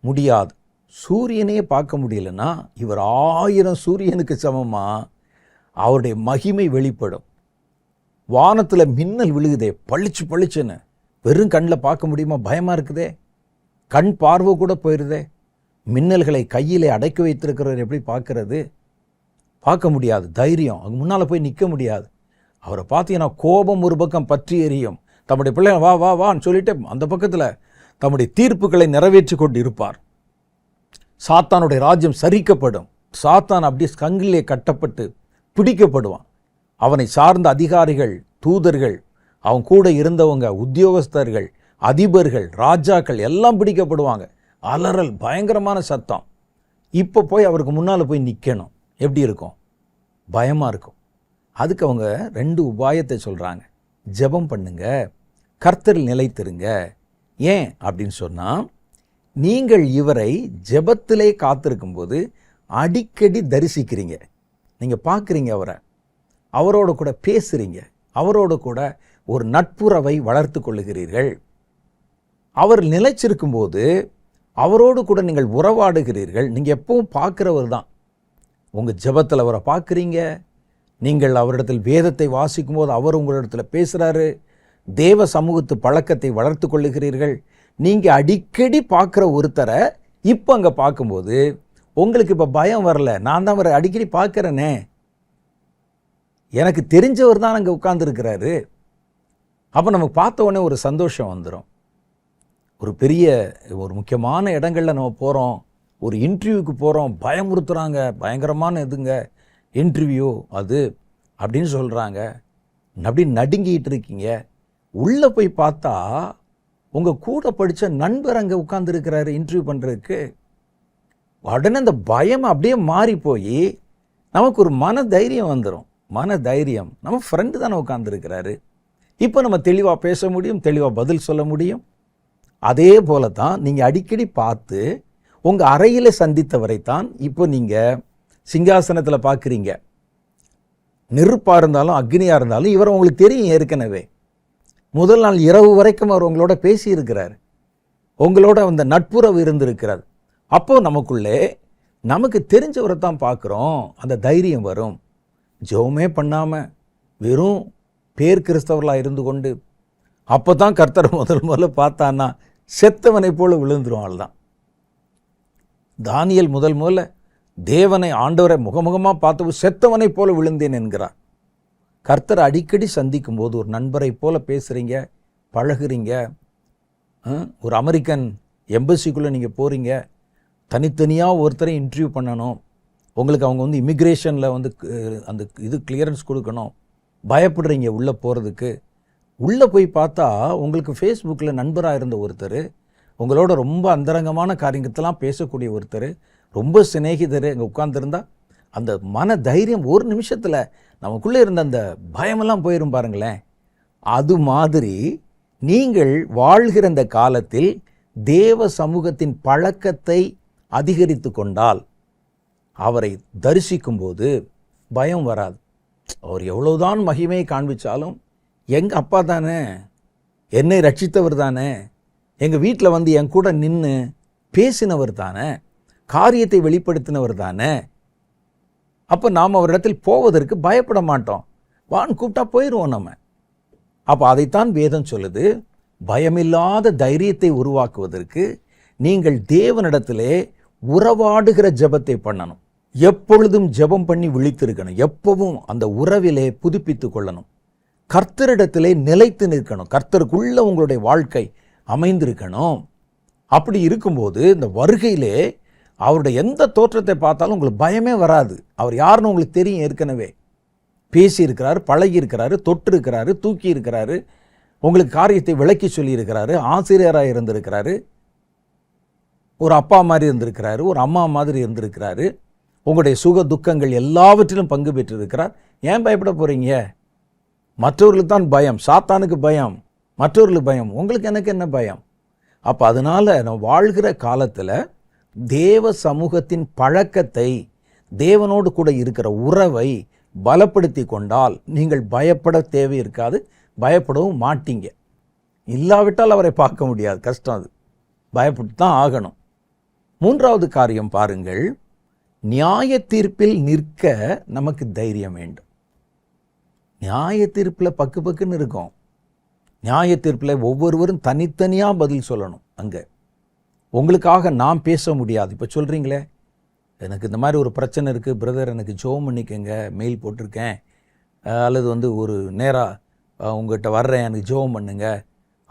முடியாது. சூரியனையே பார்க்க முடியலன்னா இவர் 1000 சூரியனுக்கு சமமாக அவருடைய மகிமை வெளிப்படும். வானத்தில் மின்னல் விழுகுதே, பளிச்சு பளிச்சுன்னு, வெறும் கண்ணில் பார்க்க முடியுமா? பயமாக இருக்குதே, கண் பார்வை கூட போயிடுதே. மின்னல்களை கையிலே அடக்கி வைத்திருக்கிறவர் எப்படி பார்க்கறது? பார்க்க முடியாது. தைரியம், அங்கே முன்னால் போய் நிற்க முடியாது. அவரை பார்த்தீங்கன்னா கோபம் ஒரு பக்கம் பற்றி எரியும். தம்முடைய பிள்ளை வா வா வான்னு சொல்லிட்டு அந்த பக்கத்தில் தம்முடைய தீர்ப்புகளை நிறைவேற்றி கொண்டு இருப்பார். சாத்தானுடைய ராஜ்யம் சரிக்கப்படும். சாத்தான் அப்படியே சங்கிலே கட்டப்பட்டு பிடிக்கப்படுவான். அவனை சார்ந்த அதிகாரிகள், தூதர்கள், அவன் கூட இருந்தவங்க, உத்தியோகஸ்தர்கள், அதிபர்கள், ராஜாக்கள் எல்லாம் பிடிக்கப்படுவாங்க. அலறல், பயங்கரமான சத்தம். இப்போ போய் அவருக்கு முன்னால் போய் நிற்கணும். எப்படி இருக்கும்? பயமாக இருக்கும். அதுக்கு அவங்க 2 உபாயத்தை சொல்கிறாங்க. ஜெபம் பண்ணுங்க, கர்த்தரில் நிலைத்திருங்க. ஏன் அப்படின்னு சொன்னால், நீங்கள் இவரை ஜெபத்திலே காத்திருக்கும்போது அடிக்கடி தரிசிக்கிறீங்க. நீங்கள் பார்க்குறீங்க அவரை, அவரோட கூட பேசுகிறீங்க, அவரோட கூட ஒரு நட்புறவை வளர்த்து கொள்ளுகிறீர்கள். அவர் நிலைச்சிருக்கும்போது அவரோடு கூட நீங்கள் உறவாடுகிறீர்கள். நீங்கள் எப்பவும் பார்க்குறவர் தான். உங்கள் ஜெபத்தில் அவரை பார்க்குறீங்க. நீங்கள் அவரிடத்தில் வேதத்தை வாசிக்கும் போது அவர் உங்களிடத்தில் பேசுகிறாரு. தேவ சமூகத்து பழக்கத்தை வளர்த்து கொள்ளுகிறீர்கள். நீங்கள் அடிக்கடி பார்க்குற ஒருத்தரை இப்போ அங்கே பார்க்கும்போது உங்களுக்கு இப்போ பயம் வரல. நான் தான் அவரை அடிக்கடி பார்க்குறேனே, எனக்கு தெரிஞ்சவர் தான் அங்கே உட்கார்ந்துருக்கிறாரு. அப்போ நமக்கு பார்த்த உடனே ஒரு சந்தோஷம் வந்துடும். ஒரு முக்கியமான இடங்களில் நம்ம போகிறோம், ஒரு இன்டர்வியூக்கு போகிறோம், பயமுறுத்துகிறாங்க, பயங்கரமான இதுங்க இன்டர்வியூ அது அப்படின்னு சொல்கிறாங்க. அப்படி நடுங்கிட்டு இருக்கீங்க. உள்ளே போய் பார்த்தா உங்கள் கூட படித்த நண்பர் அங்கே உட்கார்ந்துருக்கிறாரு இன்டர்வியூ பண்ணுறதுக்கு. உடனே அந்த பயம் அப்படியே மாறி போய் நமக்கு ஒரு மன தைரியம் வந்துடும். மன தைரியம், நம்ம ஃப்ரெண்டு தானே உட்கார்ந்துருக்கிறாரு, இப்போ நம்ம தெளிவாக பேச முடியும், தெளிவாக பதில் சொல்ல முடியும். அதே போல தான் நீங்கள் அடிக்கடி பார்த்து உங்கள் அறையில் சந்தித்தவரைத்தான் இப்போ நீங்கள் சிங்காசனத்தில் பார்க்குறீங்க. நெருப்பாக இருந்தாலும் அக்னியாக இருந்தாலும் இவர் உங்களுக்கு தெரியும். ஏற்கனவே முதல் நாள் இரவு வரைக்கும் அவர் உங்களோட பேசியிருக்கிறார், உங்களோட அந்த நட்புறவு இருந்திருக்கிறார். அப்போ நமக்குள்ளே நமக்கு தெரிஞ்சவரை தான் பார்க்குறோம், அந்த தைரியம் வரும். ஜெபமே பண்ணாமல் வெறும் பேர் கிறிஸ்தவர்களாக இருந்து கொண்டு அப்போ தான் கர்த்தரை முதல்ல பார்த்தான்னா செத்தவனை போல விழுந்துருவாள் தான். தானியேல் முதல்ல தேவனை, ஆண்டவரை முகமுகமாக பார்த்து செத்தவனை போல விழுந்தேன் என்கிறார். கர்த்தரை அடிக்கடி சந்திக்கும் போது ஒரு நண்பரை போல பேசுகிறீங்க, பழகுறீங்க. ஒரு அமெரிக்கன் எம்பசிக்குள்ளே நீங்கள் போகிறீங்க, தனித்தனியாக ஒருத்தரை இன்டர்வியூ பண்ணணும், உங்களுக்கு அவங்க வந்து இமிக்ரேஷனில் வந்து அந்த இது கிளியரன்ஸ் கொடுக்கணும், பயப்படுறீங்க உள்ளே போகிறதுக்கு. உள்ளே போய் பார்த்தா உங்களுக்கு ஃபேஸ்புக்கில் நண்பராக இருந்த ஒருத்தர், உங்களோட ரொம்ப அந்தரங்கமான காரியத்தெல்லாம் பேசக்கூடிய ஒருத்தர், ரொம்ப சிநேகிதர் அங்கே உட்கார்ந்துருந்தா அந்த மன தைரியம் ஒரு நிமிஷத்தில் நமக்குள்ளே இருந்த அந்த பயமெல்லாம் போயிடும் பாருங்களேன். அது மாதிரி நீங்கள் வாழ்கிற இந்த காலத்தில் தேவ சமூகத்தின் பழக்கத்தை அதிகரித்து கொண்டால், அவரை தரிசிக்கும்போது பயம் வராது. அவர் எவ்வளவுதான் மகிமையை காண்பிச்சாலும் எங்கள் அப்பா தானே, என்னை ரட்சித்தவர் தானே, எங்கள் வீட்டில் வந்து என் கூட நின்று பேசினவர் தானே, காரியத்தை வெளிப்படுத்தினவர் தானே, அப்போ நாம் அவரிடத்தில் போவதற்கு பயப்பட மாட்டோம். வான்னு கூப்பிட்டா போயிடுவோம் நம்ம. அப்போ அதைத்தான் வேதம் சொல்லுது, பயமில்லாத தைரியத்தை உருவாக்குவதற்கு நீங்கள் தேவனிடத்திலே உறவாடுகிற ஜெபத்தை பண்ணணும். எப்பொழுதும் ஜெபம் பண்ணி விழித்திருக்கணும். எப்பவும் அந்த உறவிலே புதுப்பித்து கொள்ளணும். கர்த்தரிடத்திலே நிலைத்து நிற்கணும். கர்த்தருக்குள்ள உங்களுடைய வாழ்க்கை அமைந்திருக்கணும். அப்படி இருக்கும்போது இந்த வருகையிலே அவருடைய எந்த தோற்றத்தை பார்த்தாலும் உங்களுக்கு பயமே வராது. அவர் யாருன்னு உங்களுக்கு தெரியும். ஏற்கனவே பேசியிருக்கிறாரு, பழகி இருக்கிறாரு, தொட்டு இருக்கிறாரு, தூக்கி இருக்கிறாரு, உங்களுக்கு காரியத்தை விளக்கி சொல்லியிருக்கிறாரு, ஆசிரியராக இருந்திருக்கிறாரு, ஒரு அப்பா மாதிரி இருந்திருக்கிறாரு, ஒரு அம்மா மாதிரி இருந்திருக்கிறாரு, உங்களுடைய சுக துக்கங்கள் எல்லாவற்றிலும் பங்கு பெற்றிருக்கிறார். ஏன் பயப்பட போகிறீங்க? மற்றவர்களுக்கு தான் பயம், சாத்தானுக்கு பயம், மற்றவர்களுக்கு பயம், உங்களுக்கு எனக்கு என்ன பயம்? அப்போ அதனால் நம்ம வாழ்கிற காலத்தில் தேவ சமூகத்தின் பழக்கத்தை, தேவனோடு கூட இருக்கிற உறவை பலப்படுத்தி கொண்டால் நீங்கள் பயப்பட தேவை இருக்காது, பயப்படவும் மாட்டீங்க. இல்லாவிட்டால் அவரை பார்க்க முடியாது, கஷ்டம். அது பயப்பட்டு தான் ஆகணும். மூன்றாவது காரியம் பாருங்கள், நியாய தீர்ப்பில் நிற்க நமக்கு தைரியம் வேண்டும். நியாய தீர்ப்பில் பக்கு பக்குன்னு இருக்கும். நியாய தீர்ப்பில் ஒவ்வொருவரும் தனித்தனியாக பதில் சொல்லணும். அங்கே உங்களுக்காக நான் பேச முடியாது. இப்போ சொல்கிறீங்களே, எனக்கு இந்த மாதிரி ஒரு பிரச்சனை இருக்குது பிரதர், எனக்கு ஜெபம் பண்ணிக்கங்க, மெயில் போட்டிருக்கேன், அல்லது வந்து ஒரு நேராக உங்கள்கிட்ட வர்றேன், எனக்கு ஜெபம் பண்ணுங்க,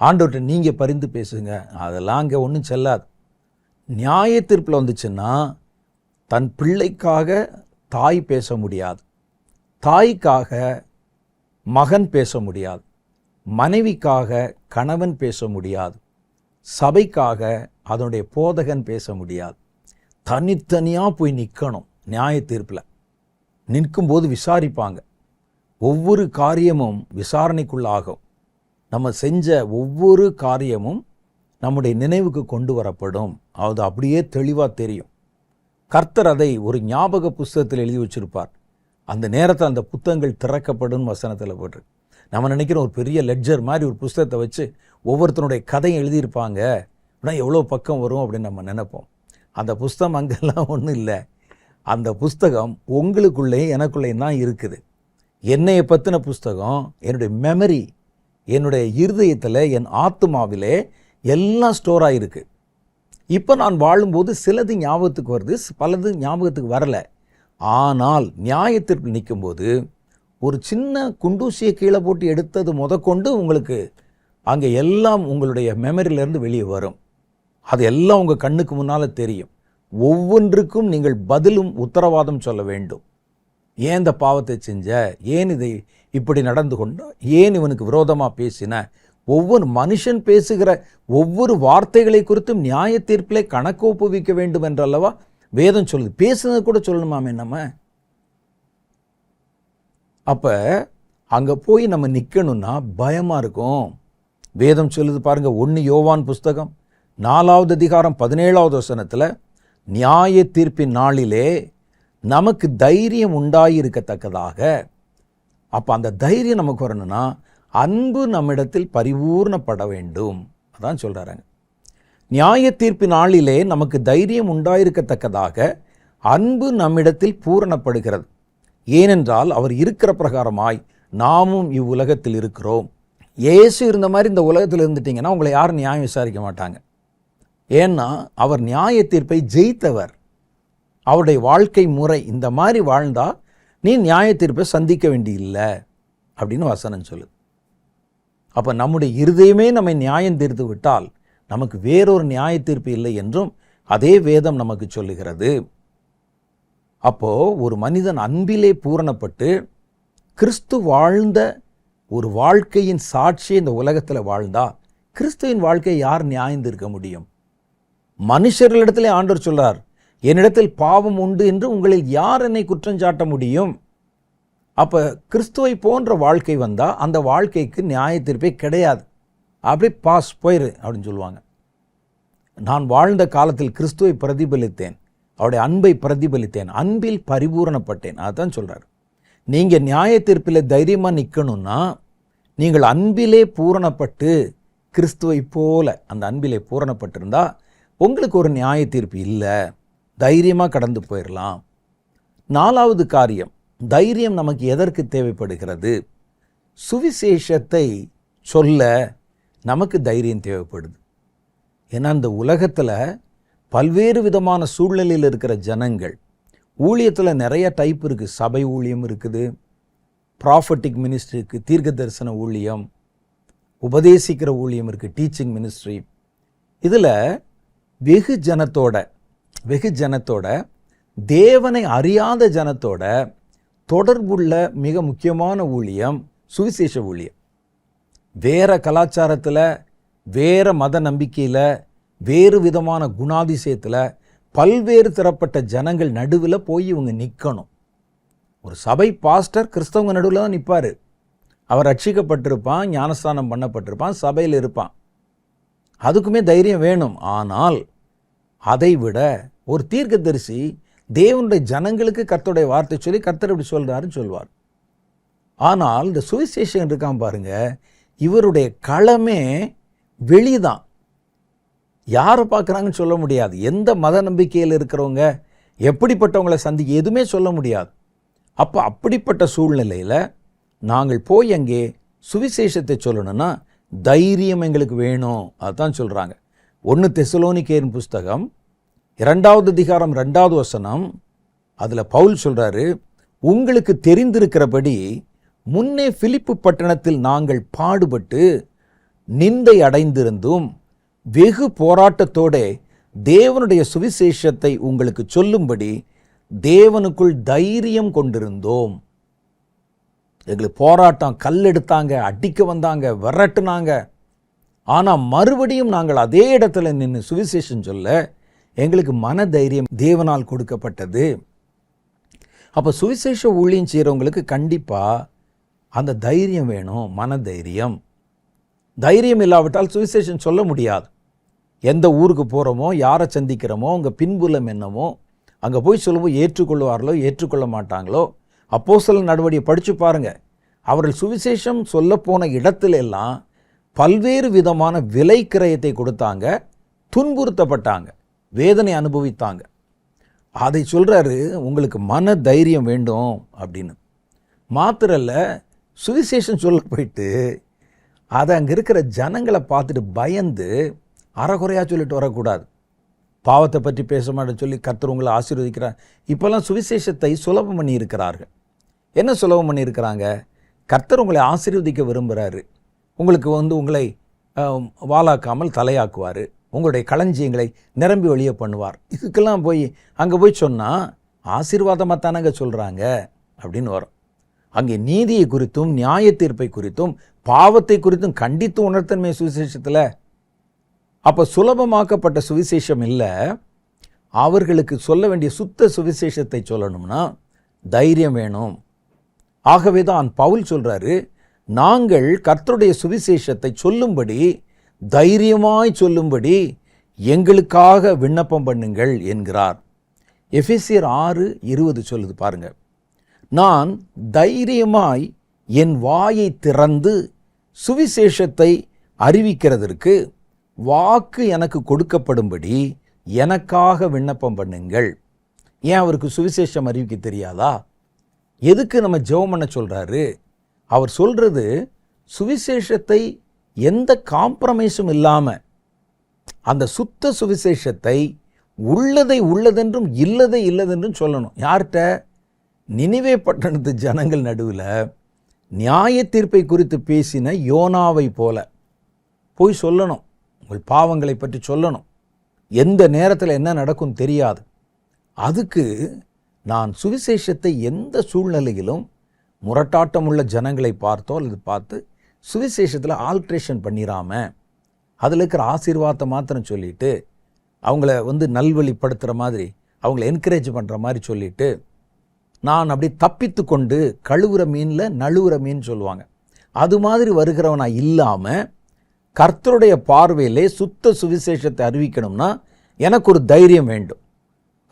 ஆண்டவர்கிட்ட நீங்கள் பரிந்து பேசுங்க, அதெல்லாம் அங்கே ஒன்றும் செல்லாது. நியாய தீர்ப்பில் வந்துச்சுன்னா தன் பிள்ளைக்காக தாய் பேச முடியாது, தாய்க்காக மகன் பேச முடியாது, மனைவிக்காக கணவன் பேச முடியாது, சபைக்காக அதனுடைய போதகன் பேச முடியாது. தனித்தனியாக போய் நிற்கணும். நியாய தீர்ப்பில் நிற்கும்போது விசாரிப்பாங்க. ஒவ்வொரு காரியமும் விசாரணைக்குள்ளாகும். நம்ம செஞ்ச ஒவ்வொரு காரியமும் நம்முடைய நினைவுக்கு கொண்டு வரப்படும். அது அப்படியே தெளிவாக தெரியும். கர்த்தர் அதை ஒரு ஞாபக புஸ்தகத்தில் எழுதி வச்சிருப்பார். அந்த நேரத்தில் அந்த புத்தகங்கள் திறக்கப்படும் வசனத்தில் போட்டிருக்கு. நம்ம நினைக்கிறோம் ஒரு பெரிய லெட்ஜர் மாதிரி ஒரு புஸ்தகத்தை வச்சு ஒவ்வொருத்தனுடைய கதையும் எழுதியிருப்பாங்க, அப்படின்னா எவ்வளோ பக்கம் வரும் அப்படின்னு நம்ம நினைப்போம். அந்த புஸ்தகம் அங்கெல்லாம் ஒன்றும் இல்லை. அந்த புஸ்தகம் உங்களுக்குள்ளேயும் எனக்குள்ளேயும் தான் இருக்குது. என்னையை பற்றின புஸ்தகம் என்னுடைய மெமரி, என்னுடைய இருதயத்தில், என் ஆத்மாவிலே எல்லாம் ஸ்டோர் ஆகிருக்கு. இப்போ நான் வாழும்போது சிலது ஞாபகத்துக்கு வருது, பலது ஞாபகத்துக்கு வரலை. ஆனால் நியாயத்திற்கு நிற்கும்போது ஒரு சின்ன குண்டூசியை கீழே போட்டு எடுத்தது முதற்கொண்டு உங்களுக்கு அங்கே எல்லாம் உங்களுடைய மெமரியிலேருந்து வெளியே வரும். அது எல்லாம் உங்கள் கண்ணுக்கு முன்னால் தெரியும். ஒவ்வொன்றுக்கும் நீங்கள் பதிலும் உத்தரவாதம் சொல்ல வேண்டும். ஏன் இந்த பாவத்தை செஞ்ச, ஏன் இதை இப்படி நடந்து கொண்ட, ஏன் இவனுக்கு விரோதமாக பேசின, ஒவ்வொரு மனுஷன் பேசுகிற ஒவ்வொரு வார்த்தைகளை குறித்தும் நியாய தீர்ப்பிலே கணக்கு ஒப்புவிக்க வேண்டும் என்றல்லவா வேதம் சொல்லுது. பேசுனது கூட சொல்லணுமாமே நம்ம. அப்போ அங்கே போய் நம்ம நிற்கணும்னா பயமாக இருக்கும். வேதம் சொல்லுது பாருங்க, 1 யோவான் புஸ்தகம் 4வது அதிகாரம் 17வது வசனத்தில், நியாய தீர்ப்பின் நாளிலே நமக்கு தைரியம் உண்டாயிருக்கத்தக்கதாக. அப்போ அந்த தைரியம் நமக்கு வரணும்னா அன்பு நம்மிடத்தில் பரிபூர்ணப்பட வேண்டும். அதான் சொல்கிறாங்க. நியாய தீர்ப்பின் நாளிலே நமக்கு தைரியம் உண்டாயிருக்கத்தக்கதாக அன்பு நம்மிடத்தில் பூரணப்படுகிறது. ஏனென்றால் அவர் இருக்கிற பிரகாரமாய் நாமும் இவ்வுலகத்தில் இருக்கிறோம். இயேசு இருந்த மாதிரி இந்த உலகத்தில் இருந்துட்டீங்கன்னா உங்களை யாரும் நியாயம் விசாரிக்க மாட்டாங்க. ஏன்னா அவர் நியாய தீர்ப்பை ஜெயித்தவர். அவருடைய வாழ்க்கை முறை இந்த மாதிரி வாழ்ந்தா நீ நியாய தீர்ப்பை சந்திக்க வேண்டியில்லை அப்படின்னு வசனம் சொல்லுது. அப்போ நம்முடைய இருதயமே நம்மை நியாயம் தீர்த்து விட்டால் நமக்கு வேறொரு நியாய தீர்ப்பு இல்லை என்றும் அதே வேதம் நமக்கு சொல்லுகிறது. அப்போ ஒரு மனிதன் அன்பிலே பூரணப்பட்டு கிறிஸ்து வாழ்ந்த ஒரு வாழ்க்கையின் சாட்சியை இந்த உலகத்தில் வாழ்ந்தா கிறிஸ்துவின் வாழ்க்கையை யார் நியாயந்திருக்க முடியும்? மனுஷர்களிடத்திலே ஆண்டவர் சொல்றார், என்னிடத்தில் பாவம் உண்டு என்று உங்களில் யார் என்னை குற்றஞ்சாட்ட முடியும்? அப்போ கிறிஸ்துவை போன்ற வாழ்க்கை வந்தால் அந்த வாழ்க்கைக்கு நியாய தீர்ப்பே கிடையாது. அப்படி பாஸ் போயிரு அப்படின்னு சொல்லுவாங்க. நான் வாழ்ந்த காலத்தில் கிறிஸ்துவை பிரதிபலித்தேன், அவருடைய அன்பை பிரதிபலித்தேன், அன்பில் பரிபூரணப்பட்டேன். அதுதான் சொல்கிறார். நீங்கள் நியாய தீர்ப்பில் தைரியமாக நிற்கணும்னா நீங்கள் அன்பிலே பூரணப்பட்டு கிறிஸ்துவை போல அந்த அன்பிலே பூரணப்பட்டிருந்தா உங்களுக்கு ஒரு நியாய தீர்ப்பு இல்லை, தைரியமாக கடந்து போயிடலாம். 4வது காரியம், தைரியம் நமக்கு எதற்கு தேவைப்படுகிறது? சுவிசேஷத்தை சொல்ல நமக்கு தைரியம் தேவைப்படுது. ஏன்னா இந்த உலகத்தில் பல்வேறு விதமான சூழ்நிலையில் இருக்கிற ஜனங்கள், ஊழியத்தில் நிறைய டைப் இருக்குது. சபை ஊழியம் இருக்குது, ப்ராஃபட்டிக் மினிஸ்ட்ரி இருக்குது, தீர்க்க தரிசன ஊழியம், உபதேசிக்கிற ஊழியம் இருக்குது, டீச்சிங் மினிஸ்ட்ரி. இதில் வெகு ஜனத்தோட தேவனை அறியாத ஜனத்தோட தொடர்புள்ள மிக முக்கியமான ஊழியம் சுவிசேஷ ஊழியம். வேற கலாச்சாரத்தில், வேற மத நம்பிக்கையில், வேறு விதமான குணாதிசயத்தில் பல்வேறு தரப்பட்ட ஜனங்கள் நடுவில் போய் இவங்க நிற்கணும். ஒரு சபை பாஸ்டர் கிறிஸ்தவங்க நடுவில் தான் நிற்பார். அவர் ரட்சிக்கப்பட்டிருப்பான், ஞானஸ்தானம் பண்ணப்பட்டிருப்பான், சபையில் இருப்பான். அதுக்குமே தைரியம் வேணும். ஆனால் அதை விட ஒரு தீர்க்கதரிசி தேவனுடைய ஜனங்களுக்கு கர்த்தருடைய வார்த்தை சொல்லி கர்த்தர் இப்படி சொல்கிறாருன்னு சொல்வார். ஆனால் இந்த சுவிசேஷன் இருக்கான் பாருங்க, இவருடைய களமே வெளிதான். யாரை பார்க்குறாங்கன்னு சொல்ல முடியாது. எந்த மத நம்பிக்கையில் இருக்கிறவங்க எப்படிப்பட்டவங்களை சந்திக்க எதுவுமே சொல்ல முடியாது. அப்போ அப்படிப்பட்ட சூழ்நிலையில் நாங்கள் போய் அங்கே சுவிசேஷத்தை சொல்லணும்னா தைரியம் எங்களுக்கு வேணும். அதுதான் சொல்கிறாங்க. 1 தெசலோனிக்கேயரின் புஸ்தகம் 2வது அதிகாரம் 2வது வசனம், அதில் பவுல் சொல்கிறாரு, உங்களுக்கு தெரிந்திருக்கிறபடி முன்னே பிலிப்பு பட்டணத்தில் நாங்கள் பாடுபட்டு நிந்தை அடைந்திருந்தும் வெகு போராட்டத்தோட தேவனுடைய சுவிசேஷத்தை உங்களுக்கு சொல்லும்படி தேவனுக்குள் தைரியம் கொண்டிருந்தோம். எங்களுக்கு போராட்டம், கல் எடுத்தாங்க, அடிக்க வந்தாங்க, விரட்டுனாங்க. ஆனால் மறுபடியும் நாங்கள் அதே இடத்துல நின்று சுவிசேஷம் சொல்ல எங்களுக்கு மன தைரியம் தேவனால் கொடுக்கப்பட்டது. அப்போ சுவிசேஷ ஊழியம் செய்கிறவங்களுக்கு கண்டிப்பாக அந்த தைரியம் வேணும், மன தைரியம். தைரியம் இல்லாவிட்டால் சுவிசேஷம் சொல்ல முடியாது. எந்த ஊருக்கு போகிறோமோ, யாரை சந்திக்கிறோமோ, உங்கள் பின்புலம் என்னமோ, அங்கே போய் சொல்லும்போது ஏற்றுக்கொள்வார்களோ ஏற்றுக்கொள்ள மாட்டாங்களோ. அப்போஸ்தலர் நடவடிக்கை படித்து பாருங்கள். அவர்கள் சுவிசேஷம் சொல்ல போன இடத்துல எல்லாம் பல்வேறு விதமான விலை கிரயத்தை கொடுத்தாங்க, துன்புறுத்தப்பட்டாங்க, வேதனை அனுபவித்தாங்க. அதை சொல்கிறாரு, உங்களுக்கு மன தைரியம் வேண்டும் அப்படின்னு. மாத்திரல்ல, சுவிசேஷம் சொல்ல போயிட்டு அதை அங்கே இருக்கிற ஜனங்களை பார்த்துட்டு பயந்து அறகுறையாக சொல்லிட்டு வரக்கூடாது. பாவத்தை பற்றி பேச மாட்டேன்னு சொல்லி கர்த்தர் உங்களை ஆசீர்வதிக்கிறார். இப்போல்லாம் சுவிசேஷத்தை சுலபம் பண்ணி இருக்கிறார்கள். என்ன சுலபம் பண்ணியிருக்கிறாங்க? கர்த்தர் உங்களை ஆசீர்வதிக்க விரும்புகிறாரு. உங்களுக்கு உங்களை வாளாக்காமல் தலையாக்குவார், உங்களுடைய களஞ்சியங்களை நிரம்பி வழிய பண்ணுவார். இதுக்கெல்லாம் போய் அங்கே போய் சொன்னால் ஆசீர்வாதமாக தானங்க சொல்கிறாங்க அப்படின்னு வரும். அங்கே நீதியை குறித்தும் நியாய தீர்ப்பை குறித்தும் பாவத்தை குறித்தும் கண்டித்து உணர்த்தன்மை சுவிசேஷத்தில். அப்போ சுலபமாக்கப்பட்ட சுவிசேஷம் இல்லை. அவர்களுக்கு சொல்ல வேண்டிய சுத்த சுவிசேஷத்தை சொல்லணும்னா தைரியம் வேணும். ஆகவே தான் பவுல் சொல்கிறாரு, நாங்கள் கர்த்தருடைய சுவிசேஷத்தை சொல்லும்படி, தைரியமாய் சொல்லும்படி எங்களுக்காக விண்ணப்பம் பண்ணுங்கள் என்கிறார். எபேசியர் 6:20 சொல்லுது பாருங்க. நான் தைரியமாய் என் வாயை திறந்து சுவிசேஷத்தை அறிவிக்கிறதற்கு வாக்கு எனக்கு கொடுக்கப்படும்படி எனக்காக விண்ணப்பம் பண்ணுங்கள். ஏன் அவருக்கு சுவிசேஷம் அறிவிக்க தெரியாதா? எதுக்கு நம்ம ஜெபம் பண்ண சொல்கிறாரு? அவர் சொல்கிறது சுவிசேஷத்தை எந்த காம்ப்ரமைஸும் இல்லாமல் அந்த சுத்த சுவிசேஷத்தை உள்ளதை உள்ளதென்றும் இல்லதை இல்லதென்றும் சொல்லணும். யார்கிட்ட? நினிவே பட்டணத்து ஜனங்கள் நடுவில் நியாய தீர்ப்பை குறித்து பேசின யோனாவை போல போய் சொல்லணும். உங்கள் பாவங்களை பற்றி சொல்லணும். எந்த நேரத்தில் என்ன நடக்கும் தெரியாது. அதுக்கு நான் சுவிசேஷத்தை எந்த சூழ்நிலையிலும் முரட்டாட்டமுள்ள ஜனங்களை பார்த்தோ அல்லது பார்த்து சுவிசேஷத்தில் ஆல்ட்ரேஷன் பண்ணிடாம அதில் இருக்கிற ஆசீர்வாதத்தை மாத்திரம் சொல்லிட்டு அவங்கள நல்வழிப்படுத்துகிற மாதிரி அவங்கள என்கரேஜ் பண்ணுற மாதிரி சொல்லிட்டு நான் அப்படி தப்பித்து கொண்டு கழுவுற மீனில் நழுவுற மீன் சொல்லுவாங்க, அது மாதிரி வருகிறவனா இல்லாமல் கர்த்தருடைய பார்வையிலே சுத்த சுவிசேஷத்தை அறிவிக்கணும்னா எனக்கு ஒரு தைரியம் வேண்டும்.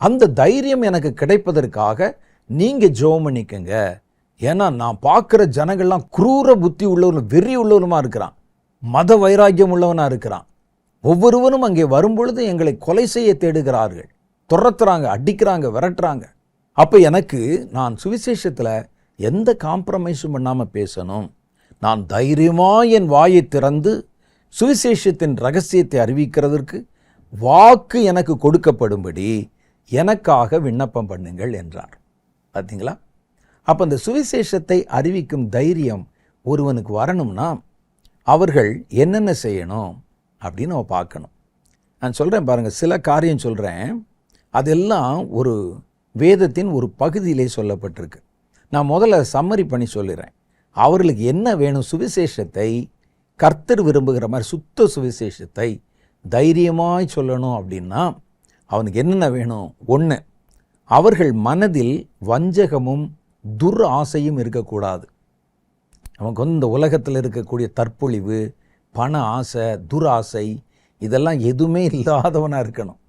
அந்த தைரியம் எனக்கு கிடைப்பதற்காக நீங்கள் ஜெபம் பண்ணிக்கங்க. ஏன்னா நான் பார்க்குற ஜனங்கள்லாம் குரூர புத்தி உள்ளவனும் வெறி உள்ளவனுமா இருக்கிறான், மத வைராக்கியம் உள்ளவனாக இருக்கிறான். ஒவ்வொருவரும் அங்கே வரும்பொழுது எங்களை கொலை செய்ய தேடுகிறார்கள், துரத்துறாங்க, அடிக்கிறாங்க, விரட்டுறாங்க. அப்போ எனக்கு நான் சுவிசேஷத்தில் எந்த காம்ப்ரமைஸும் பண்ணாமல் பேசணும். நான் தைரியமாக என் வாயை திறந்து சுவிசேஷத்தின் ரகசியத்தை அறிவிக்கிறதற்கு வாக்கு எனக்கு கொடுக்கப்படும்படி எனக்காக விண்ணப்பம் பண்ணுங்கள் என்றார். பார்த்தீங்களா? அப்போ அந்த சுவிசேஷத்தை அறிவிக்கும் தைரியம் ஒருவனுக்கு வரணும்னா அவர்கள் என்னென்ன செய்யணும் அப்படின்னு நம்ம பார்க்கணும். நான் சொல்கிறேன் பாருங்கள், சில காரியம் சொல்கிறேன், அதெல்லாம் ஒரு வேதத்தின் ஒரு பகுதியிலே சொல்லப்பட்டிருக்கு. நான் முதல்ல சம்மரி பண்ணி சொல்லிடுறேன். அவர்களுக்கு என்ன வேணும்? சுவிசேஷத்தை கர்த்தர் விரும்புகிற மாதிரி சுத்த சுவிசேஷத்தை தைரியமாய் சொல்லணும் அப்படின்னா அவனுக்கு என்னென்ன வேணும்? ஒன்று, அவர்கள் மனதில் வஞ்சகமும் துர் ஆசையும் இருக்கக்கூடாது. நமக்கு இந்த உலகத்தில் இருக்கக்கூடிய தற்பொழிவு, பண ஆசை, துராசை, இதெல்லாம் எதுவுமே இல்லாதவனாக இருக்கணும்.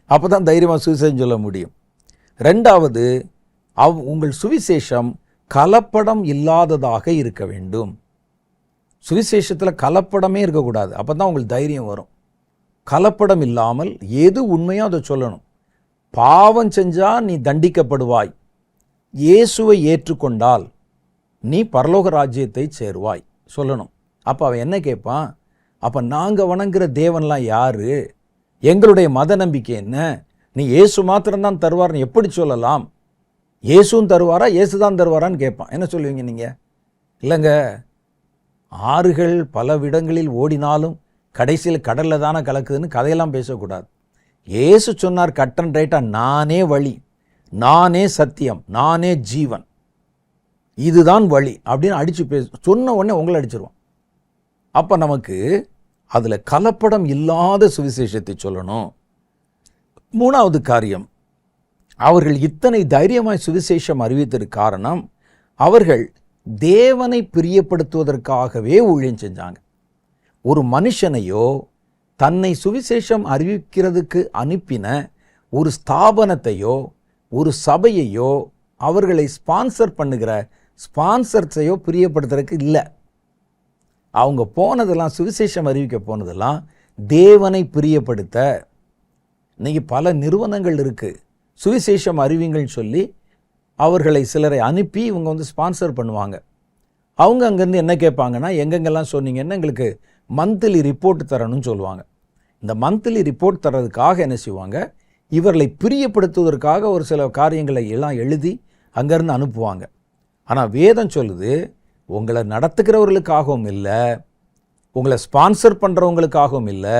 அப்போ தான் தைரியமாக சுவிசேஷம் சொல்ல முடியும். ரெண்டாவது, உங்கள் சுவிசேஷம் கலப்படம் இல்லாததாக இருக்க வேண்டும். சுவிசேஷத்தில் கலப்படமே இருக்கக்கூடாது. அப்போ தான் உங்களுக்கு தைரியம் வரும். கலப்படம் இல்லாமல் எது உண்மையோ அதை சொல்லணும். பாவம் செஞ்சால் நீ தண்டிக்கப்படுவாய், இயேசுவை ஏற்றுக்கொண்டால் நீ பரலோக ராஜ்யத்தை சேருவாய் சொல்லணும். அப்போ அவன் என்ன கேட்பான்? அப்போ நாங்கள் வணங்குற தேவன்லாம் யாரு? எங்களுடைய மத நம்பிக்கை என்ன? நீ இயேசு மாத்திரம்தான் தருவார்னு எப்படி சொல்லலாம்? இயேசுவும் தருவாரா, இயேசு தான் தருவாரான்னு கேட்பான். என்ன சொல்லுவீங்க நீங்கள்? இல்லைங்க, ஆறுகள் பல இடங்களில் ஓடினாலும் கடைசியில் கடலில் தானே கலக்குதுன்னு கதையெல்லாம் பேசக்கூடாது. இயேசு சொன்னார் கட் அண்ட் ரைட்டாக, நானே வழி, நானே சத்தியம், நானே ஜீவன், இதுதான் வழி அப்படின்னு அடித்து சொன்ன உடனே உங்களை அடிச்சிருவான். அப்போ நமக்கு அதில் கலப்படம் இல்லாத சுவிசேஷத்தை சொல்லணும். மூணாவது காரியம், அவர்கள் இத்தனை தைரியமாய் சுவிசேஷம் அறிவித்ததற்கு காரணம் அவர்கள் தேவனை பிரியப்படுத்துவதற்காகவே ஊழியம் செஞ்சாங்க. ஒரு மனுஷனையோ தன்னை சுவிசேஷம் அறிவிக்கிறதுக்கு அனுப்பின ஒரு ஸ்தாபனத்தையோ ஒரு சபையையோ அவர்களை ஸ்பான்சர் பண்ணுகிற ஸ்பான்சர்ஸையோ பிரியப்படுத்துறதுக்கு இல்லை. அவங்க போனதெல்லாம், சுவிசேஷம் அறிவிக்க போனதெல்லாம் தேவனை பிரியப்படுத்த. இன்றைக்கி பல நிறுவனங்கள் இருக்குது, சுவிசேஷம் அறிவிங்கள்னு சொல்லி அவர்களை சிலரை அனுப்பி இவங்க ஸ்பான்சர் பண்ணுவாங்க. அவங்க அங்கேருந்து என்ன கேட்பாங்கன்னா, எங்கெங்கெல்லாம் சொன்னீங்கன்னா எங்களுக்கு மந்த்லி ரிப்போர்ட் தரணும்னு சொல்லுவாங்க. இந்த மந்த்லி ரிப்போர்ட் தர்றதுக்காக என்ன செய்வாங்க, இவர்களை பிரியப்படுத்துவதற்காக ஒரு சில காரியங்களை எல்லாம் எழுதி அங்கேருந்து அனுப்புவாங்க. ஆனால் வேதம் சொல்லுது, உங்களை நடத்துகிறவர்களுக்காகவும் இல்லை, உங்களை ஸ்பான்சர் பண்ணுறவங்களுக்காகவும் இல்லை,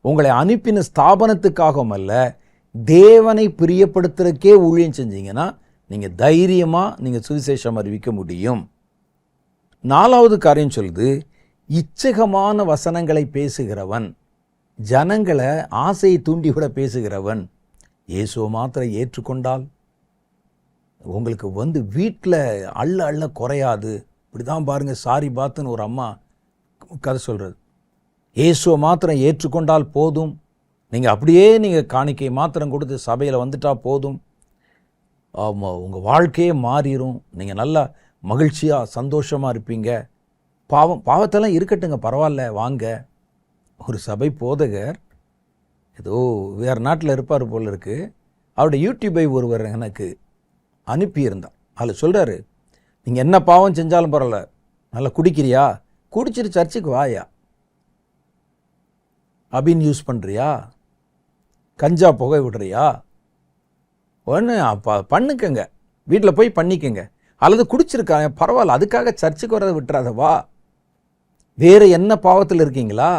உங்களை அனுப்பின ஸ்தாபனத்துக்காகவும் அல்ல, தேவனை பிரியப்படுத்துறதுக்கே ஊழியம் செஞ்சீங்கன்னா நீங்கள் தைரியமாக நீங்கள் சுவிசேஷம் அறிவிக்க முடியும். நாலாவது காரியம் சொல்லுது, இச்சகமான வசனங்களை பேசுகிறவன், ஜனங்களை ஆசையை தூண்டிவிட பேசுகிறவன், இயேசுவை மாத்திரம் ஏற்றுக்கொண்டால் உங்களுக்கு வீட்டில் அள்ள குறையாது. இப்படி தான் பாருங்கள், சாரி பாத்துன்னு ஒரு அம்மா கதை சொல்கிறது. இயேசுவை மாத்திரம் ஏற்றுக்கொண்டால் போதும், நீங்கள் அப்படியே நீங்கள் காணிக்கை மாத்திரம் கொடுத்து சபையில் வந்துட்டால் போதும், உங்கள் வாழ்க்கையே மாறிடும், நீங்கள் நல்லா மகிழ்ச்சியாக சந்தோஷமாக இருப்பீங்க, பாவத்தெல்லாம் இருக்கட்டுங்க, பரவாயில்ல வாங்க. ஒரு சபை போதகர் ஏதோ வேறு நாட்டில் இருப்பார் போல் இருக்குது, அவருடைய யூடியூபை ஒருவர் எனக்கு அனுப்பியிருந்தார். அதில் சொல்கிறாரு, நீங்கள் என்ன பாவம் செஞ்சாலும் பரவாயில்ல, நல்லா குடிக்கிறியா, குடிச்சிட்டு சர்ச்சுக்கு வாயா, அபின் யூஸ் பண்ணுறியா, கஞ்சா புகை விடுறியா, ஒன்று பண்ணுக்கங்க, வீட்டில் போய் பண்ணிக்கங்க, அல்லது குடிச்சிருக்காங்க பரவாயில்ல, அதுக்காக சர்ச்சுக்கு வரதை விட்டுறாத வா. வேறு என்ன பாவத்தில் இருக்கீங்களா?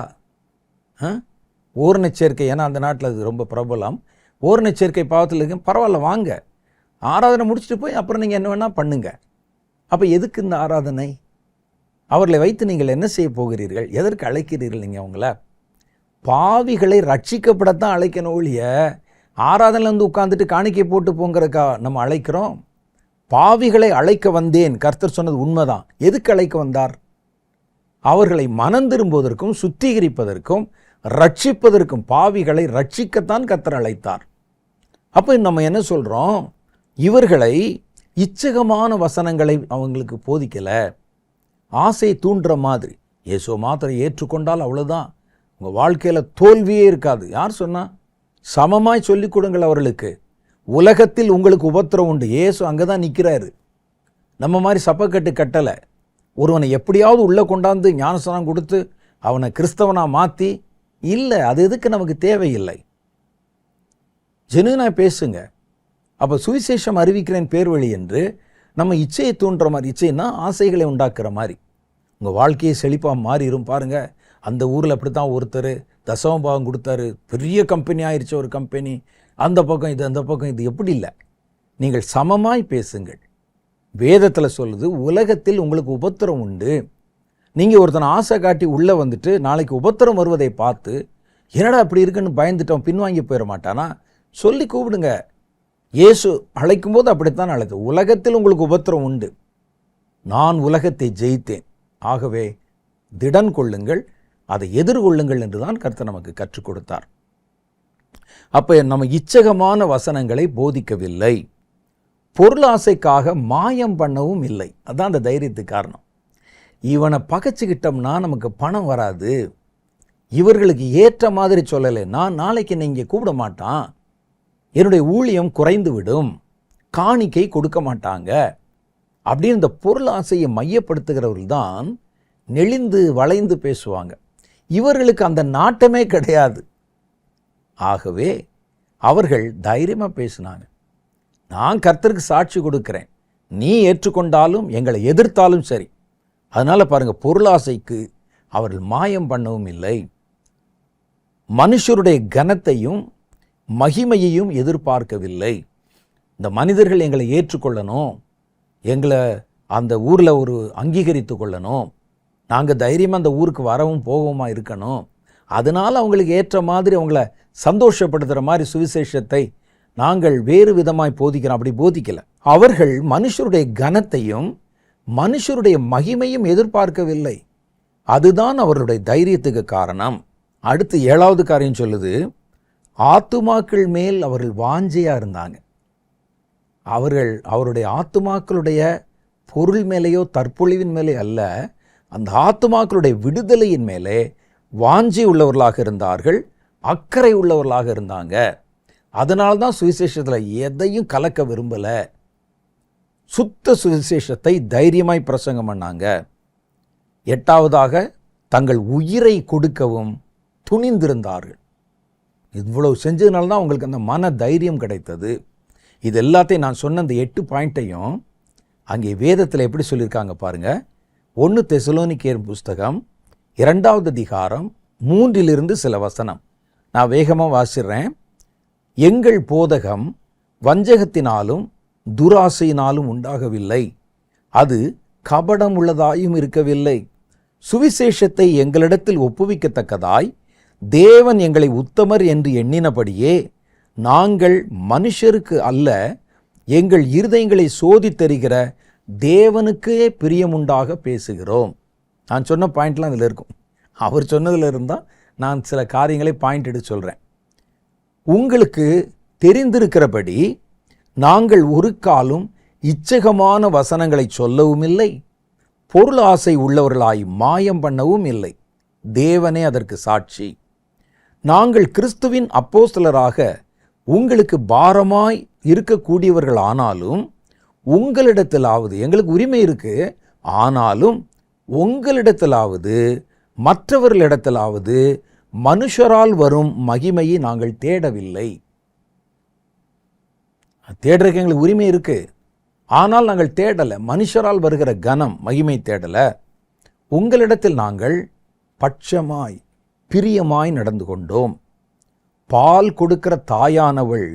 ஓரணை சேர்க்கை, ஏன்னா அந்த நாட்டில் அது ரொம்ப பிரபலம், ஓரணை சேர்க்கை பாவத்தில் இருக்கு, பரவாயில்ல வாங்க. ஆராதனை முடிச்சுட்டு போய் அப்புறம் நீங்கள் என்ன வேணால் பண்ணுங்க. அப்போ எதுக்கு இந்த ஆராதனை? அவர்களை வைத்து நீங்கள் என்ன செய்ய போகிறீர்கள்? எதற்கு அழைக்கிறீர்கள்? நீங்கள் அவங்கள பாவிகளை ரட்சிக்கப்படத்தான் அழைக்கணும் ஒழிய ஆராதனையில் வந்து உட்காந்துட்டு காணிக்கை போட்டு போங்கிறக்கா நம்ம அழைக்கிறோம்? பாவிகளை அழைக்க வந்தேன், கர்த்தர் சொன்னது உண்மைதான். எதுக்கு அழைக்க வந்தார்? அவர்களை மனம் திரும்புவதற்கும் சுத்திகரிப்பதற்கும் ரட்சிப்பதற்கும், பாவிகளை ரட்சிக்கத்தான் கர்த்தர் அழைத்தார். அப்போ நம்ம என்ன சொல்கிறோம்? இவர்களை இச்சகமான வசனங்களை அவங்களுக்கு போதிக்கலை, ஆசை தூண்டுற மாதிரி. இயேசு மாத்திரம் ஏற்றுக்கொண்டால் அவ்வளோதான், உங்கள் வாழ்க்கையில் தோல்வியே இருக்காது. யார் சொன்னா? சமமாய் சொல்லிக் கொடுங்கள் அவர்களுக்கு. உலகத்தில் உங்களுக்கு உபத்திரம் உண்டு. இயேசு அங்கே தான் நிற்கிறாரு. நம்ம மாதிரி சப்பக்கட்டு கட்டலை. ஒருவனை எப்படியாவது உள்ளே கொண்டாந்து ஞானஸ்நானம் கொடுத்து அவனை கிறிஸ்தவனாக மாற்றி இல்லை. அது எதுக்கு? நமக்கு தேவையில்லை. ஜெனுவினாக பேசுங்க. அப்போ சுவிசேஷம் அறிவிக்கிறேன் பேர் வழி என்று நம்ம இச்சையை தூண்டுற மாதிரி, இச்சைன்னா ஆசைகளை உண்டாக்குற மாதிரி, உங்கள் வாழ்க்கையை செழிப்பாக மாறிடும். பாருங்கள், அந்த ஊரில் அப்படி தான் ஒருத்தர் தசமபாகம் கொடுத்தாரு, பெரிய கம்பெனி ஆயிடுச்சு ஒரு கம்பெனி, அந்த பக்கம் இது அந்த பக்கம் இது. எப்படி இல்லை? நீங்கள் சமமாய் பேசுங்கள். வேதத்தில் சொல்லுது, உலகத்தில் உங்களுக்கு உபத்திரம் உண்டு. நீங்கள் ஒருத்தனை ஆசை காட்டி உள்ளே வந்துட்டு நாளைக்கு உபத்திரம் வருவதை பார்த்து என்னடா அப்படி இருக்குன்னு பயந்துட்டோம் பின்வாங்கி போயிட மாட்டானா? சொல்லி கூப்பிடுங்க. இயேசு அழைக்கும் போது அப்படித்தான் அழைத்து, உலகத்தில் உங்களுக்கு உபத்திரம் உண்டு, நான் உலகத்தை ஜெயித்தேன், ஆகவே திடன் கொள்ளுங்கள், அதை எதிர்கொள்ளுங்கள் என்று தான் கர்த்தர் நமக்கு கற்றுக் கொடுத்தார். அப்போ நம்ம இச்சகமான வசனங்களை போதிக்கவில்லை, பொருளாசைக்காக மாயம் பண்ணவும் இல்லை. அதான் அந்த தைரியத்துக்கு காரணம். இவனை பகைச்சிக்கிட்டோம்னா நமக்கு பணம் வராது, இவர்களுக்கு ஏற்ற மாதிரி சொல்லலைன்னா நாளைக்கு நீங்கள் கூப்பிட மாட்டான், என்னுடைய ஊழியம் குறைந்து விடும், காணிக்கை கொடுக்க மாட்டாங்க அப்படின்னு இந்த பொருள் ஆசையை மையப்படுத்துகிறவர்கள் தான் நெளிந்து வளைந்து பேசுவாங்க. இவர்களுக்கு அந்த நாட்டமே கிடையாது. ஆகவே அவர்கள் தைரியமாக பேசினாங்க, நான் கர்த்தருக்கு சாட்சி கொடுக்கிறேன், நீ ஏற்றுக்கொண்டாலும் எங்களை எதிர்த்தாலும் சரி. அதனால் பாருங்கள், பொருளாசைக்கு அவர்கள் மாயம் பண்ணவும் இல்லை, மனுஷருடைய கனத்தையும் மகிமையையும் எதிர்பார்க்கவில்லை. இந்த மனிதர்கள் எங்களை ஏற்றுக்கொள்ளணும், எங்களை அந்த ஊரில் ஒரு அங்கீகரித்து கொள்ளணும், நாங்கள் தைரியமாக அந்த ஊருக்கு வரவும் போகவுமா இருக்கணும், அதனால் அவங்களுக்கு ஏற்ற மாதிரி அவங்கள சந்தோஷப்படுத்துகிற மாதிரி சுவிசேஷத்தை நாங்கள் வேறு விதமாய் போதிக்கிறோம். அப்படி போதிக்கலை. அவர்கள் மனுஷருடைய கனத்தையும் மனுஷருடைய மகிமையும் எதிர்பார்க்கவில்லை. அதுதான் அவர்களுடைய தைரியத்துக்கு காரணம். அடுத்து 7வது காரியம் சொல்லுது, ஆத்துமாக்கள் மேல் அவர்கள் வாஞ்சையாக இருந்தாங்க. அவருடைய ஆத்துமாக்களுடைய பொருள் மேலேயோ தற்பொழிவின் மேலே அல்ல, அந்த ஆத்துமாக்களுடைய விடுதலையின் மேலே வாஞ்சை உள்ளவர்களாக இருந்தார்கள், அக்கறை உள்ளவர்களாக இருந்தாங்க. அதனால்தான் சுவிசேஷத்தில் எதையும் கலக்க விரும்பலை, சுத்த சுவிசேஷத்தை தைரியமாய் பிரசங்கம் பண்ணாங்க. 8வதாக தங்கள் உயிரை கொடுக்கவும் துணிந்திருந்தார்கள். இவ்வளவு செஞ்சதுனால தான் உங்களுக்கு அந்த மன தைரியம் கிடைத்தது. இது எல்லாத்தையும் நான் சொன்ன அந்த 8 பாயிண்ட்டையும் அங்கே வேதத்தில் எப்படி சொல்லியிருக்காங்க பாருங்கள். 1 தெசலோனிக்கேயர் புஸ்தகம் 2வது அதிகாரம் 3 சில வசனம் நான் வேகமாக வாசிடுறேன். எங்கள் போதகம் வஞ்சகத்தினாலும் துராசையினாலும் உண்டாகவில்லை, அது கபடம் உள்ளதாயும் இருக்கவில்லை. சுவிசேஷத்தை எங்களிடத்தில் ஒப்புவிக்கத்தக்கதாய் தேவன் எங்களை உத்தமர் என்று எண்ணினபடியே நாங்கள் மனுஷருக்கு அல்ல, எங்கள் இருதயங்களை சோதித்தறிகிற தேவனுக்கே பிரியமுண்டாக பேசுகிறோம். நான் சொன்ன பாயிண்ட்லாம் அதில் இருக்கும். அவர் சொன்னதில் இருந்தால் நான் சில காரியங்களை பாயிண்ட் எடுத்து சொல்கிறேன். உங்களுக்கு தெரிந்திருக்கிறபடி நாங்கள் ஒரு காலும் இச்சகமான வசனங்களை சொல்லவும் இல்லை, பொருள் ஆசை உள்ளவர்களாய் மாயம் பண்ணவும் இல்லை. தேவனே அதற்கு சாட்சி. நாங்கள் கிறிஸ்துவின் அப்போஸ்தலராக உங்களுக்கு பாரமாய் இருக்கக்கூடியவர்கள் ஆனாலும் உங்களிடத்திலாவது, எங்களுக்கு உரிமை இருக்கு, ஆனாலும் உங்களிடத்திலாவது மற்றவர்களிடத்திலாவது மனுஷரால் வரும் மகிமையை நாங்கள் தேடவில்லை. தேடுறதுக்கு எங்களுக்கு உரிமை இருக்கு, ஆனால் நாங்கள் தேடலை. மனுஷரால் வருகிற கனம் மகிமை தேடலை. உங்களிடத்தில் நாங்கள் பட்சமாய் பிரியமாய் நடந்து கொண்டோம். பால் கொடுக்கிற தாயானவள்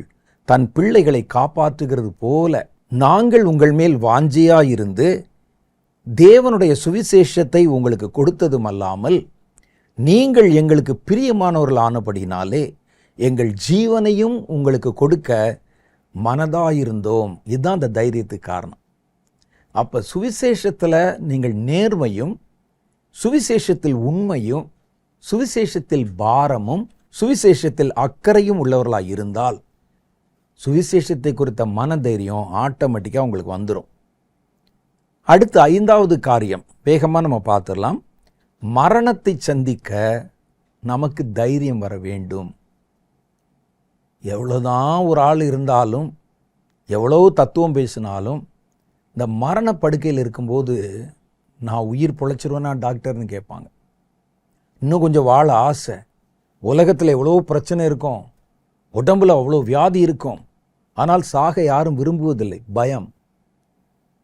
தன் பிள்ளைகளை காப்பாற்றுகிறது போல நாங்கள் உங்கள் மேல் வாஞ்சியாயிருந்து தேவனுடைய சுவிசேஷத்தை உங்களுக்கு கொடுத்ததும் அல்லாமல் நீங்கள் எங்களுக்கு பிரியமானவர்கள் ஆனபடினாலே எங்கள் ஜீவனையும் உங்களுக்கு கொடுக்க மனதாயிருந்தோம். இதுதான் அந்த தைரியத்துக்கு காரணம். அப்போ சுவிசேஷத்தில் நீங்கள் நேர்மையும், சுவிசேஷத்தில் உண்மையும், சுவிசேஷத்தில் பாரமும், சுவிசேஷத்தில் அக்கறையும் உள்ளவர்களாக இருந்தால் சுவிசேஷத்தை குறித்த மனதைரியம் ஆட்டோமேட்டிக்காக உங்களுக்கு வந்துடும். அடுத்து 5வது காரியம் வேகமாக நம்ம பார்த்துடலாம். மரணத்தை சந்திக்க நமக்கு தைரியம் வர வேண்டும். எவ்வளோதான் ஒரு ஆள் இருந்தாலும், எவ்வளோ தத்துவம் பேசினாலும், இந்த மரண படுக்கையில் இருக்கும்போது நான் உயிர் பொழைச்சிருவேனா டாக்டர்னு கேட்பாங்க. இன்னும் கொஞ்சம் வாழ ஆசை. உலகத்தில் எவ்வளோ பிரச்சனை இருக்கும், உடம்பில் அவ்வளோ வியாதி இருக்கும், ஆனால் சாக யாரும் விரும்புவதில்லை. பயம்.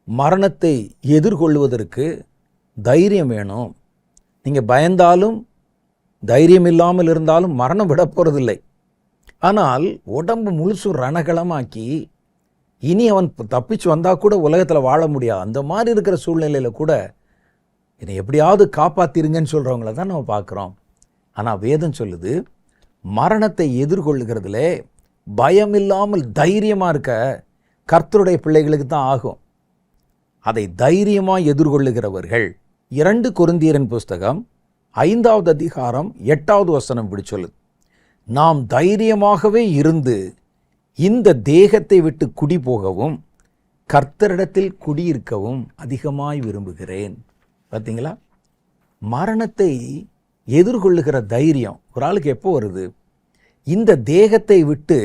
மரணத்தை எதிர்கொள்வதற்கு தைரியம் வேணும். நீங்கள் பயந்தாலும், தைரியம் இல்லாமல் இருந்தாலும் மரணம் விட போகிறதில்லை. ஆனால் உடம்பு முழுசும் ரணகலமாக்கி இனி அவன் தப்பிச்சு வந்தால் கூட உலகத்தில் வாழ முடியாது. அந்த மாதிரி இருக்கிற சூழ்நிலையில் கூட என்னை எப்படியாவது காப்பாற்றிருங்கன்னு சொல்கிறவங்கள தான் நம்ம பார்க்குறோம். ஆனால் வேதம் சொல்லுது, மரணத்தை எதிர்கொள்ளுகிறதுல பயம் இல்லாமல் தைரியமாக இருக்க கர்த்தருடைய பிள்ளைகளுக்கு தான் ஆகும். அதை தைரியமாக எதிர்கொள்ளுகிறவர்கள் 2 கொரிந்தியரின் புஸ்தகம் 5வது அதிகாரம் 8வது வசனம் இப்படி சொல்லுது, நாம் தைரியமாகவே இருந்து இந்த தேகத்தை விட்டு குடி போகவும் கர்த்தரிடத்தில் குடியிருக்கவும் அதிகமாய் விரும்புகிறேன். பார்த்தீங்களா, மரணத்தை எதிர்கொள்ளுகிற தைரியம் ஒரு ஆளுக்கு எப்போ வருது? இந்த தேகத்தை விட்டு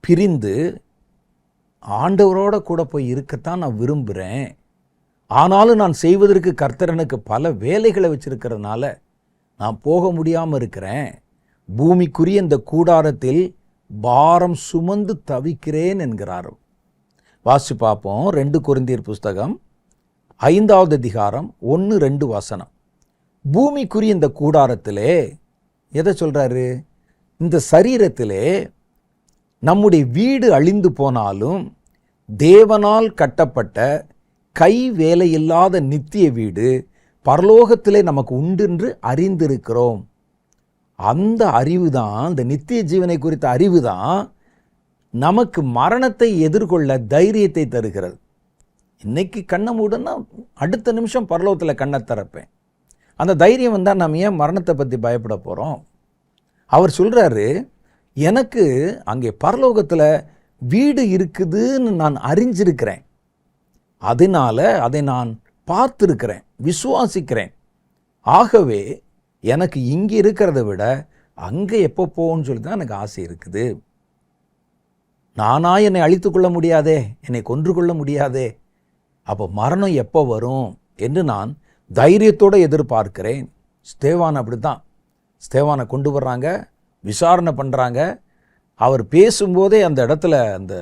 பிரிந்து ஆண்டவரோட கூட போய் இருக்கத்தான் நான் விரும்புகிறேன். ஆனாலும் நான் செய்வதற்கு கர்த்தர் எனக்கு பல வேலைகளை வச்சிருக்கிறதுனால நான் போக முடியாமல் இருக்கிறேன். பூமிக்குரிய இந்த கூடாரத்தில் பாரம் சுமந்து தவிக்கிறேன் என்கிறார். வாசி பார்ப்போம். 2 கொரிந்தியர் புஸ்தகம் 5வது அதிகாரம் 1-2 வசனம். பூமிக்குரிய இந்த கூடாரத்திலே எதை சொல்றாரு? இந்த சரீரத்திலே நம்முடைய வீடு அழிந்து போனாலும் தேவனால் கட்டப்பட்ட கை வேலையில்லாத நித்திய வீடு பரலோகத்திலே நமக்கு உண்டென்று அறிந்திருக்கிறோம். அந்த அறிவு தான், இந்த நித்திய ஜீவனை குறித்த அறிவு தான் நமக்கு மரணத்தை எதிர்கொள்ள தைரியத்தை தருகிறது. இன்னைக்கு கண்ணை மூடனா அடுத்த நிமிஷம் பரலோகத்தில் கண்ணை திறப்பேன். அந்த தைரியம் வந்தால் நம்ம ஏன் மரணத்தை பற்றி பயப்பட போகிறோம்? அவர் சொல்கிறாரு, எனக்கு அங்கே பரலோகத்தில் வீடு இருக்குதுன்னு நான் அறிஞ்சிருக்கிறேன். அதனால அதை நான் பார்த்துருக்கிறேன், விசுவாசிக்கிறேன். ஆகவே எனக்கு இங்கே இருக்கிறத விட அங்கே எப்போ போகணும்னு சொல்லி தான் எனக்கு ஆசை இருக்குது. நானா என்னை அழித்து கொள்ள முடியாதே, என்னை கொன்று கொள்ள முடியாதே, அப்போ மரணம் எப்போ வரும் என்று நான் தைரியத்தோடு எதிர்பார்க்கிறேன். ஸ்தேவான் அப்படி தான். ஸ்தேவானை கொண்டு வர்றாங்க, விசாரணை பண்ணுறாங்க. அவர் பேசும்போதே அந்த இடத்துல அந்த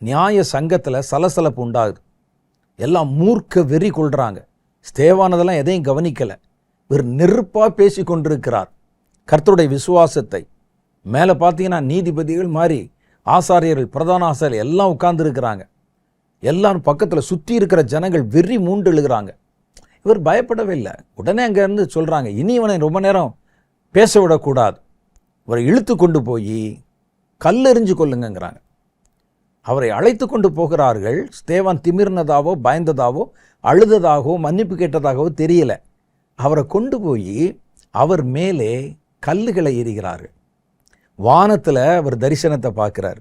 நியாய சங்கத்தில் சலசலப்பு உண்டாகுது. எல்லாம் மூர்க்க வெறி கொள்கிறாங்க. ஸ்தேவானதெல்லாம் எதையும் கவனிக்கலை. ஒரு நெருப்பாக பேசி கொண்டிருக்கிறார் கர்த்தருடைய விசுவாசத்தை. மேலே பார்த்தீங்கன்னா நீதிபதிகள் மாதிரி ஆசாரியர்கள், பிரதான ஆசாரியர்கள் எல்லாம் உட்கார்ந்துருக்கிறாங்க. எல்லாரும் பக்கத்தில் சுற்றி இருக்கிற ஜனங்கள் வெறி மூண்டு எழுகிறாங்க. இவர் பயப்படவே இல்லை. உடனே அங்கேருந்து சொல்கிறாங்க, இனி இவனை ரொம்ப நேரம் பேச விடக்கூடாது, இவரை இழுத்து கொண்டு போய் கல்லெறிஞ்சு கொள்ளுங்கிறாங்க. அவரை அழைத்து கொண்டு போகிறார்கள். ஸ்தேவான் திமிர்னதாவோ பயந்ததாவோ அழுததாகவோ மன்னிப்பு கேட்டதாகவோ தெரியல. அவரை கொண்டு போய் அவர் மேலே கல்லுகளை எறிகிறார்கள். வானத்தில் அவர் தரிசனத்தை பார்க்கிறார்.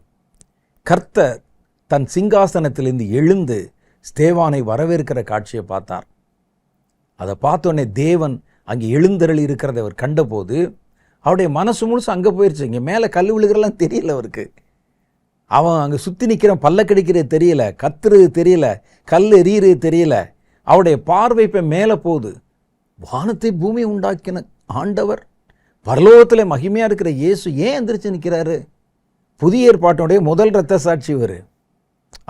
கர்த்தர் தன் சிங்காசனத்திலிருந்து எழுந்து ஸ்தேவானை வரவேற்கிற காட்சியை பார்த்தார். அதை பார்த்தோன்னே தேவன் அங்கே எழுந்தருளி இருக்கிறத அவர் கண்டபோது அவருடைய மனசு முழுசு அங்கே போயிடுச்சு. இங்கே மேலே கல் விழுகிறலாம் தெரியல அவருக்கு. அவன் அங்கே சுற்றி நிற்கிறான், பல்ல கடிக்கிறது தெரியல, கத்துறது தெரியல, கல் எறிகிறது தெரியல. அவருடைய பார்வை இப்போ மேலே போகுது. வானத்தை பூமி உண்டாக்கின ஆண்டவர், பரலோகத்தில் மகிமையாக இருக்கிற இயேசு ஏன் எந்திரிச்சு நிற்கிறாரு? புதிய ஏற்பாட்டினுடைய முதல் இரத்த சாட்சி இவர்.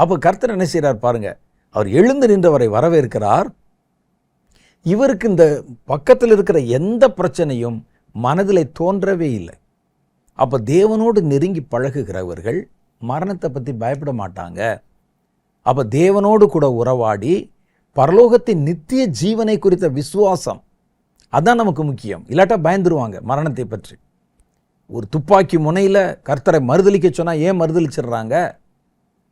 அப்போ கர்த்தர் என்ன செய்கிறார் பாருங்க, அவர் எழுந்து நின்றவரை வரவேற்கிறார். இவருக்கு இந்த பக்கத்தில் இருக்கிற எந்த பிரச்சனையும் மனதில் தோன்றவே இல்லை. அப்போ தேவனோடு நெருங்கி பழகுகிறவர்கள் மரணத்தை பற்றி பயப்பட மாட்டாங்க. அப்போ தேவனோடு கூட உறவாடி பரலோகத்தின் நித்திய ஜீவனை குறித்த விசுவாசம் அதான் நமக்கு முக்கியம். இல்லாட்டா பயந்துருவாங்க மரணத்தை பற்றி. ஒரு துப்பாக்கி முனையில் கர்த்தரை மறுதலிக்க சொன்னால் ஏன் மறுதலிச்சிடுறாங்க?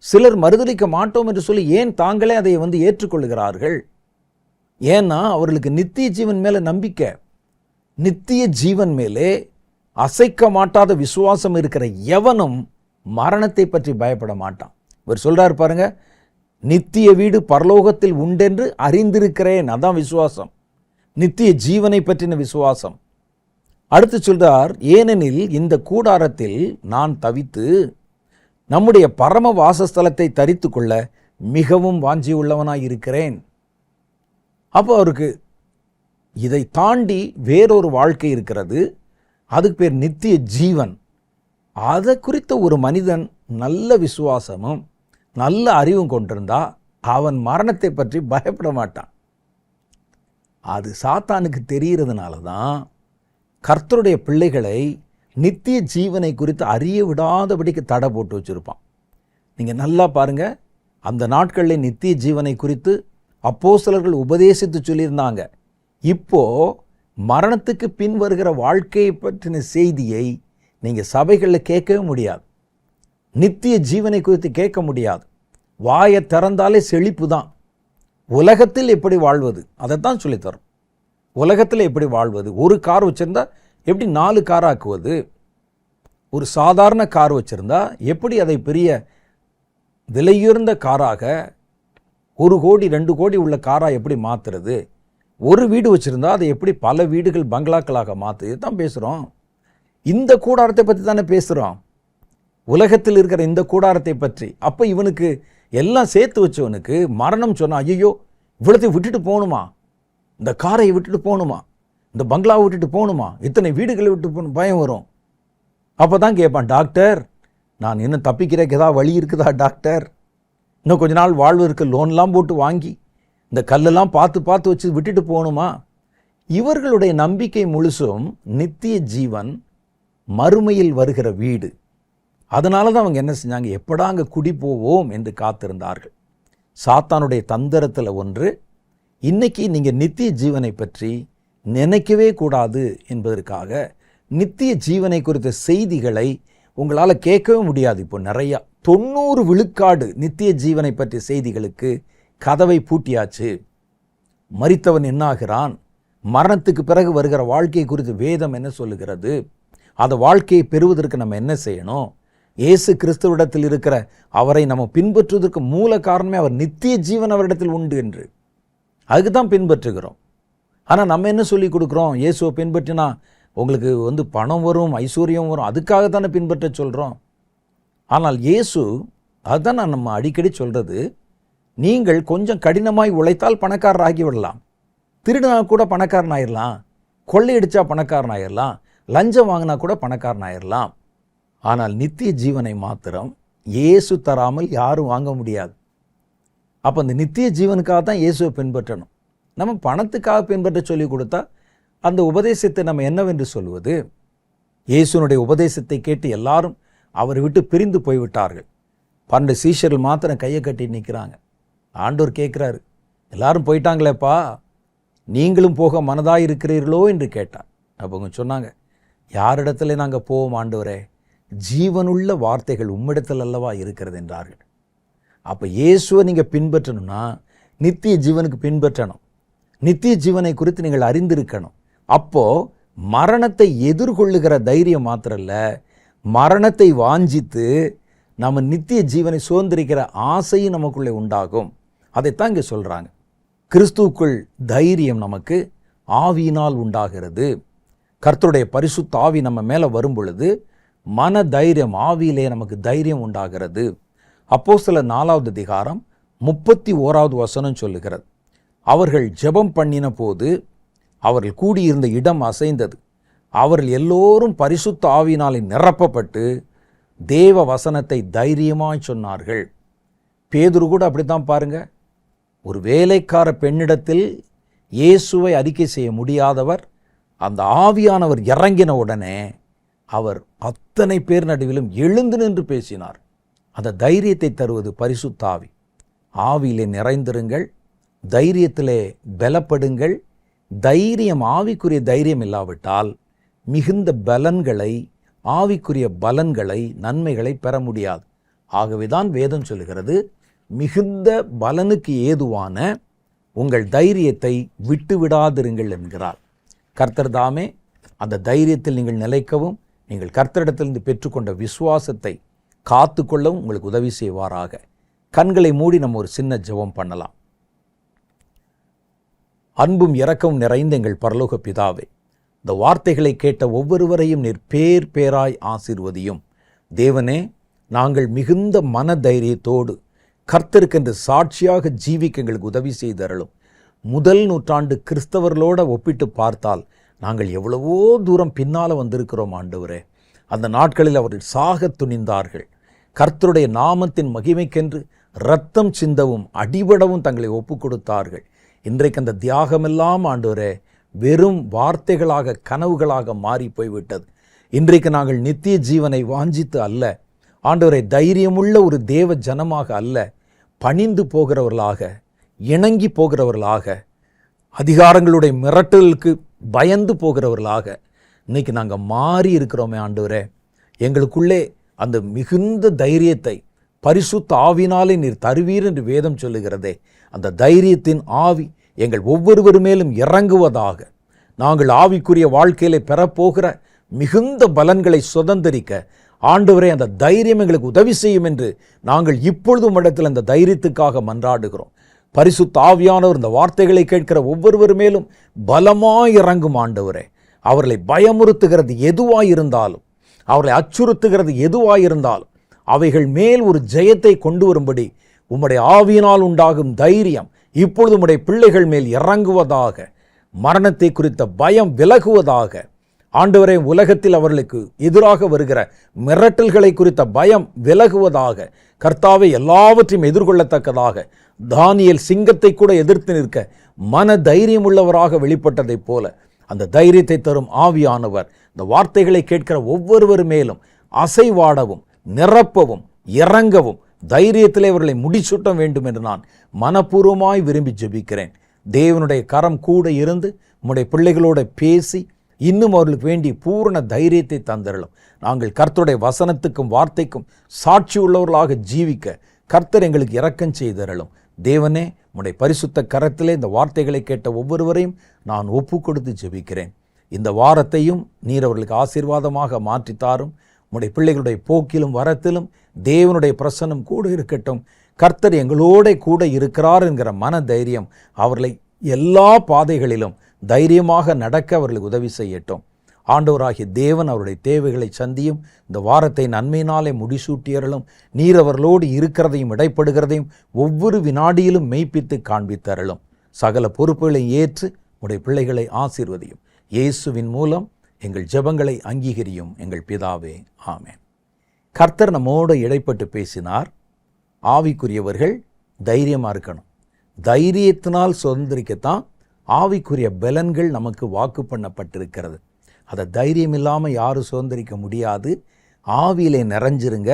சிலர் மறுதலிக்க மாட்டோம் என்று சொல்லி ஏன் தாங்களே அதை ஏற்றுக்கொள்கிறார்கள்? ஏன்னா அவர்களுக்கு நித்திய ஜீவன் மேலே நம்பிக்கை. நித்திய ஜீவன் மேலே அசைக்க மாட்டாத விசுவாசம் இருக்கிற எவனும் மரணத்தை பற்றி பயப்பட மாட்டான். இவர் சொல்றாரு பாருங்க, நித்திய வீடு பரலோகத்தில் உண்டென்று அறிந்திருக்கிறேன். அதான் விசுவாசம், நித்திய ஜீவனை பற்றின விசுவாசம். அடுத்து சொல்றார், ஏனெனில் இந்த கூடாரத்தில் நான் தவித்து நம்முடைய பரம வாசஸ்தலத்தை தரித்து கொள்ள மிகவும் வாஞ்சியுள்ளவனாய் இருக்கிறேன். அப்போ அவருக்கு இதை தாண்டி வேறொரு வாழ்க்கை இருக்கிறது. அதுக்கு பேர் நித்திய ஜீவன். அதை குறித்த ஒரு மனிதன் நல்ல விசுவாசமும் நல்ல அறிவும் கொண்டிருந்தா அவன் மரணத்தை பற்றி பயப்பட மாட்டான். அது சாத்தானுக்கு தெரிகிறதுனால தான் கர்த்தருடைய பிள்ளைகளை நித்திய ஜீவனை குறித்து அறிய விடாதபடிக்கு தடை போட்டு வச்சுருப்பான். நீங்கள் நல்லா பாருங்கள், அந்த நாட்களில் நித்திய ஜீவனை குறித்து அப்போஸ்தலர்கள் உபதேசித்து சொல்லியிருந்தாங்க. இப்போ மரணத்துக்கு பின் வருகிற வாழ்க்கையை பற்றின செய்தியை நீங்கள் சபைகளில் கேட்கவே முடியாது. நித்திய ஜீவனை குறித்து கேட்க முடியாது. வாயை திறந்தாலே செழிப்பு தான். உலகத்தில் எப்படி வாழ்வது அதைத்தான் சொல்லித்தரும். உலகத்தில் எப்படி வாழ்வது, ஒரு கார் வச்சுருந்தா எப்படி 4 கார் ஆக்குவது, ஒரு சாதாரண கார் வச்சுருந்தா எப்படி அதை பெரிய விலையுயர்ந்த காராக 1 கோடி 2 கோடி உள்ள காராக எப்படி மாற்றுறது, ஒரு வீடு வச்சுருந்தா அதை எப்படி பல வீடுகள் பங்களாக்களாக மாற்றுது தான் பேசுகிறோம். இந்த கூடாரத்தை பற்றி தானே பேசுகிறோம், உலகத்தில் இருக்கிற இந்த கூடாரத்தை பற்றி. அப்போ இவனுக்கு எல்லாம் சேர்த்து வச்சவனுக்கு மரணம் சொன்னால் ஐயோ இவ்வளோத்தையும் விட்டுட்டு போகணுமா, இந்த காரை விட்டுட்டு போகணுமா, இந்த பங்களாவை விட்டுட்டு போகணுமா, இத்தனை வீடுகளை விட்டு போகணும் பயம் வரும். அப்போ தான் கேட்பான், டாக்டர் நான் இன்னும் தப்பிக்கிறதுக்கு ஏதாவது வழி இருக்குதா டாக்டர், இன்னும் கொஞ்ச நாள் வாழ்வதற்கு லோன்லாம் போட்டு வாங்கி இந்த கல்லெல்லாம் பார்த்து பார்த்து வச்சு விட்டுட்டு போகணுமா. இவர்களுடைய நம்பிக்கை முழுசும் நித்திய ஜீவன், மறுமையில் வருகிற வீடு. அதனால தான் அவங்க என்ன செஞ்சாங்க, எப்படா அங்கே குடி போவோம் என்று காத்திருந்தார்கள். சாத்தானுடைய தந்திரத்தில் ஒன்று, இன்னைக்கு நீங்கள் நித்திய ஜீவனை பற்றி நினைக்கவே கூடாது என்பதற்காக நித்திய ஜீவனை குறித்த செய்திகளை உங்களால் கேட்கவே முடியாது. இப்போ நிறையா 90 விழுக்காடு நித்திய ஜீவனை பற்றிய செய்திகளுக்கு கதவை பூட்டியாச்சு. மரித்தவன் என்னாகிறான், மரணத்துக்கு பிறகு வருகிற வாழ்க்கை குறித்து வேதம் என்ன சொல்லுகிறது, அந்த வாழ்க்கையை பெறுவதற்கு நம்ம என்ன செய்யணும், இயேசு கிறிஸ்துவிடத்தில் இருக்கிற அவரை நம்ம பின்பற்றுவதற்கு மூல காரணமே அவர் நித்திய ஜீவன் அவரிடத்தில் உண்டு என்று, அதுக்கு தான் பின்பற்றுகிறோம். ஆனால் நம்ம என்ன சொல்லி கொடுக்குறோம், இயேசுவை பின்பற்றினா உங்களுக்கு பணம் வரும், ஐஸ்வர்யம் வரும், அதுக்காக தானே பின்பற்ற சொல்கிறோம். ஆனால் இயேசு, அதுதான் நம்ம அடிக்கடி சொல்கிறது, நீங்கள் கொஞ்சம் கடினமாய் உழைத்தால் பணக்காரர் ஆகி விடலாம், திருடினா கூட பணக்காரன் ஆயிடலாம், கொள்ளையடிச்சா பணக்காரன் ஆயிடலாம், லஞ்சம் வாங்கினா கூட பணக்காரன் ஆயிடலாம். ஆனால் நித்திய ஜீவனை மாத்திரம் இயேசு தராமல் யாரும் வாங்க முடியாது. அப்போ அந்த நித்திய ஜீவனுக்காக தான் இயேசுவை பின்பற்றணும். நம்ம பணத்துக்காக பின்பற்ற சொல்லி கொடுத்தா அந்த உபதேசத்தை நம்ம என்னவென்று சொல்வது? இயேசுனுடைய உபதேசத்தை கேட்டு எல்லாரும் அவரை விட்டு பிரிந்து போய்விட்டார்கள். 12 சீஷர்கள் மாத்திரம் கையை கட்டி நிற்கிறாங்க. ஆண்டவர் கேட்குறாரு, எல்லாரும் போயிட்டாங்களேப்பா, நீங்களும் போக மனதாக இருக்கிறீர்களோ என்று கேட்டார். அப்போ அவங்க சொன்னாங்க, யாரிடத்துல நாங்கள் போவோம் ஆண்டவரே, ஜீவனுள்ள வார்த்தைகள் உம்மிடத்தில் அல்லவா இருக்கிறது என்றார்கள். அப்போ இயேசுவை நீங்கள் பின்பற்றணும்னா நித்திய ஜீவனுக்கு பின்பற்றணும். நித்திய ஜீவனை குறித்து நீங்கள் அறிந்திருக்கணும். அப்போது மரணத்தை எதிர்கொள்ளுகிற தைரியம் மாத்திரம் இல்லை, மரணத்தை வாஞ்சித்து நம்ம நித்திய ஜீவனை சுதந்திரிக்கிற ஆசையும் நமக்குள்ளே உண்டாகும். அதைத்தான் இங்கே சொல்கிறாங்க. கிறிஸ்துவுக்குள் தைரியம் நமக்கு ஆவியினால் உண்டாகிறது. கர்த்தருடைய பரிசுத்த ஆவி நம்ம மேலே வரும் பொழுது மன தைரியம், ஆவியிலே நமக்கு தைரியம் உண்டாகிறது. அப்போஸ்தலர் 4வது அதிகாரம் 31வது வசனம் சொல்லுகிறது, அவர்கள் ஜெபம் பண்ணின போது அவர்கள் கூடியிருந்த இடம் அசைந்தது, அவர்கள் எல்லோரும் பரிசுத்த ஆவியினாலே நிரப்பப்பட்டு தேவ வசனத்தை தைரியமாய் சொன்னார்கள். பேதுரு கூட அப்படித்தான் பாருங்க, ஒரு வேலைக்கார பெண்ணிடத்தில் இயேசுவை அறிக்கை செய்ய முடியாதவர், அந்த ஆவியானவர் இறங்கின உடனே அவர் அத்தனை பேர் நடுவிலும் எழுந்து நின்று பேசினார். அந்த தைரியத்தை தருவது பரிசுத்த ஆவி. ஆவியிலே நிறைந்திருங்கள், தைரியத்திலே பலப்படுங்கள். தைரியம், ஆவிக்குரிய தைரியம் இல்லாவிட்டால் மிகுந்த பலன்களை, ஆவிக்குரிய பலன்களை, நன்மைகளை பெற முடியாது. ஆகவேதான் வேதம் சொல்லுகிறது, மிகுந்த பலனுக்கு ஏதுவான உங்கள் தைரியத்தை விட்டு விடாதிருங்கள் என்கிறார். கர்த்தர் தாமே அந்த தைரியத்தில் நீங்கள் நிலைக்கவும், நீங்கள் கர்த்தரிடத்திலிருந்து பெற்றுக்கொண்ட விசுவாசத்தை காத்து கொள்ளவும் உங்களுக்கு உதவி செய்வாராக. கண்களை மூடி நம்ம ஒரு சின்ன ஜெபம் பண்ணலாம். அன்பும் இரக்கமும் நிறைந்த எங்கள் பரலோக பிதாவே, இந்த வார்த்தைகளை கேட்ட ஒவ்வொருவரையும் நீர் பேர் பேராய் ஆசீர்வதியும். தேவனே, நாங்கள் மிகுந்த மன தைரியத்தோடு கர்த்தருக்கென்று சாட்சியாக ஜீவிக்க எங்களுக்கு உதவி செய்தருளும். முதல் நூற்றாண்டு கிறிஸ்தவர்களோடு ஒப்பிட்டு பார்த்தால் நாங்கள் எவ்வளவோ தூரம் பின்னால் வந்திருக்கிறோம் ஆண்டவரே. அந்த நாட்களில் அவர்கள் சாக துணிந்தார்கள். கர்த்தருடைய நாமத்தின் மகிமைக்கென்று இரத்தம் சிந்தவும் அடிபடவும் தங்களை ஒப்பு கொடுத்தார்கள். இன்றைக்கு அந்த தியாகமெல்லாம் ஆண்டவரே வெறும் வார்த்தைகளாக, கனவுகளாக மாறி போய்விட்டது. இன்றைக்கு நாங்கள் நித்திய ஜீவனை வாஞ்சித்து அல்ல ஆண்டவரே, தைரியமுள்ள ஒரு தேவ ஜனமாக அல்ல, பணிந்து போகிறவர்களாக, இணங்கி போகிறவர்களாக, அதிகாரங்களுடைய மிரட்டலுக்கு பயந்து போகிறவர்களாக இன்னைக்கு நாங்கள் மாறி இருக்கிறோமே ஆண்டவரே. எங்களுக்குள்ளே அந்த மிகுந்த தைரியத்தை பரிசுத்த ஆவினாலே நீர் தருவீர் என்று வேதம் சொல்லுகிறதே. அந்த தைரியத்தின் ஆவி எங்கள் ஒவ்வொருவர் மேலும் இறங்குவதாக. நாங்கள் ஆவிக்குரிய வாழ்க்கையிலே பெறப்போகிற மிகுந்த பலன்களை சுதந்திரிக்க ஆண்டவரே, அந்த தைரியம் எங்களுக்கு உதவி செய்யும் என்று நாங்கள் இப்பொழுதும் இடத்தில் அந்த தைரியத்துக்காக மன்றாடுகிறோம். பரிசுத்த ஆவியானவர் இந்த வார்த்தைகளை கேட்கிற ஒவ்வொருவர் மேலும் பலமாய் இறங்கும் ஆண்டவரே. அவர்களை பயமுறுத்துகிறது எதுவாயிருந்தாலும், அவர்களை அச்சுறுத்துகிறது எதுவாயிருந்தாலும் அவைகள் மேல் ஒரு ஜெயத்தை கொண்டு வரும்படி உம்முடைய ஆவியினால் உண்டாகும் தைரியம் இப்பொழுது உம்முடைய பிள்ளைகள் மேல் இறங்குவதாக. மரணத்தை குறித்த பயம் விலகுவதாக. ஆண்டவரே, உலகத்தில் அவர்களுக்கு எதிராக வருகிற மிரட்டல்களை குறித்த பயம் விலகுவதாக. கர்த்தாவை, எல்லாவற்றையும் எதிர்கொள்ளத்தக்கதாக தானியேல் சிங்கத்தை கூட எதிர்த்து நிற்க மன தைரியம் உள்ளவராக வெளிப்பட்டதைப் போல அந்த தைரியத்தை தரும் ஆவியானவர் இந்த வார்த்தைகளை கேட்கிற ஒவ்வொருவர் மேலும் அசைவாடவும், நிரப்பவும், இறங்கவும், தைரியத்திலே அவர்களை முடிசூட்ட வேண்டும் என்று நான் மனப்பூர்வமாய் விரும்பி ஜெபிக்கிறேன். தேவனுடைய கரம் கூட இருந்து உம்முடைய பிள்ளைகளோட பேசி இன்னும் அவர்களுக்கு வேண்டிய பூரண தைரியத்தை தந்தருளும். நாங்கள் கர்த்தருடைய வசனத்துக்கும் வார்த்தைக்கும் சாட்சி உள்ளவர்களாக ஜீவிக்க கர்த்தர் எங்களுக்கு இரக்கம் செய்தருளும். தேவனே, உம்முடைய பரிசுத்த கரத்திலே இந்த வார்த்தைகளை கேட்ட ஒவ்வொருவரையும் நான் ஒப்பு கொடுத்து ஜெபிக்கிறேன். இந்த வாரத்தையும் நீர் அவர்களுக்கு ஆசீர்வாதமாக மாற்றித்தாரும். உம்முடைய பிள்ளைகளுடைய போக்கிலும் வரத்திலும் தேவனுடைய பிரசன்னம் கூட இருக்கட்டும். கர்த்தர் எங்களோட கூட இருக்கிறார் என்கிற மன தைரியம் அவர்களை எல்லா பாதைகளிலும் தைரியமாக நடக்க அவர்களுக்கு உதவி செய்யட்டும். ஆண்டவராகிய தேவன் அவருடைய தேவைகளை சந்தியும். இந்த வாரத்தை நன்மையினாலே முடிசூட்டியறலும். நீர் அவர்களோடு இருக்கிறதையும் இடைப்படுகிறதையும் ஒவ்வொரு வினாடியிலும் மெய்ப்பித்து காண்பித்தரலும். சகல பொறுப்புகளை ஏற்று உடைய பிள்ளைகளை ஆசீர்வதியும். இயேசுவின் மூலம் எங்கள் ஜெபங்களை அங்கீகரியும் எங்கள் பிதாவே, ஆமென். கர்த்தர் நம்மோடு இடைப்பட்டு பேசினார். ஆவிக்குரியவர்கள் தைரியமாக இருக்கணும். தைரியத்தினால் சுதந்திரிக்கத்தான் ஆவிக்குரிய பலன்கள் நமக்கு வாக்கு பண்ணப்பட்டிருக்கிறது. அதை தைரியம் இல்லாமல் யாரும் சுதந்திரிக்க முடியாது. ஆவியிலே நிறைஞ்சிருங்க.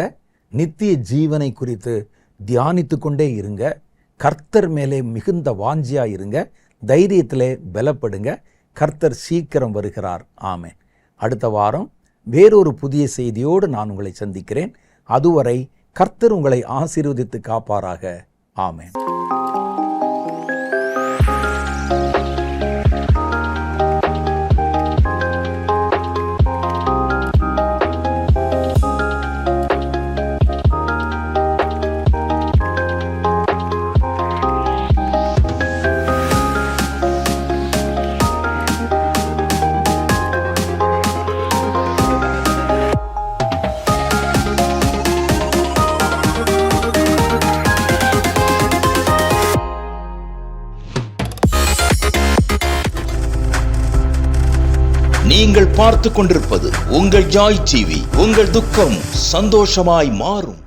நித்திய ஜீவனை குறித்து தியானித்து கொண்டே இருங்க. கர்த்தர் மேலே மிகுந்த வாஞ்சியாக இருங்க. தைரியத்திலே பலப்படுங்க. கர்த்தர் சீக்கிரம் வருகிறார். ஆமென். அடுத்த வாரம் வேறொரு புதிய செய்தியோடு நான் உங்களை சந்திக்கிறேன். அதுவரை கர்த்தர் உங்களை ஆசீர்வதித்து காப்பாராக. ஆமென். நீங்கள் பார்த்து கொண்டிருப்பது உங்கள் ஜாய் டிவி. உங்கள் துக்கம் சந்தோஷமாய் மாறும்.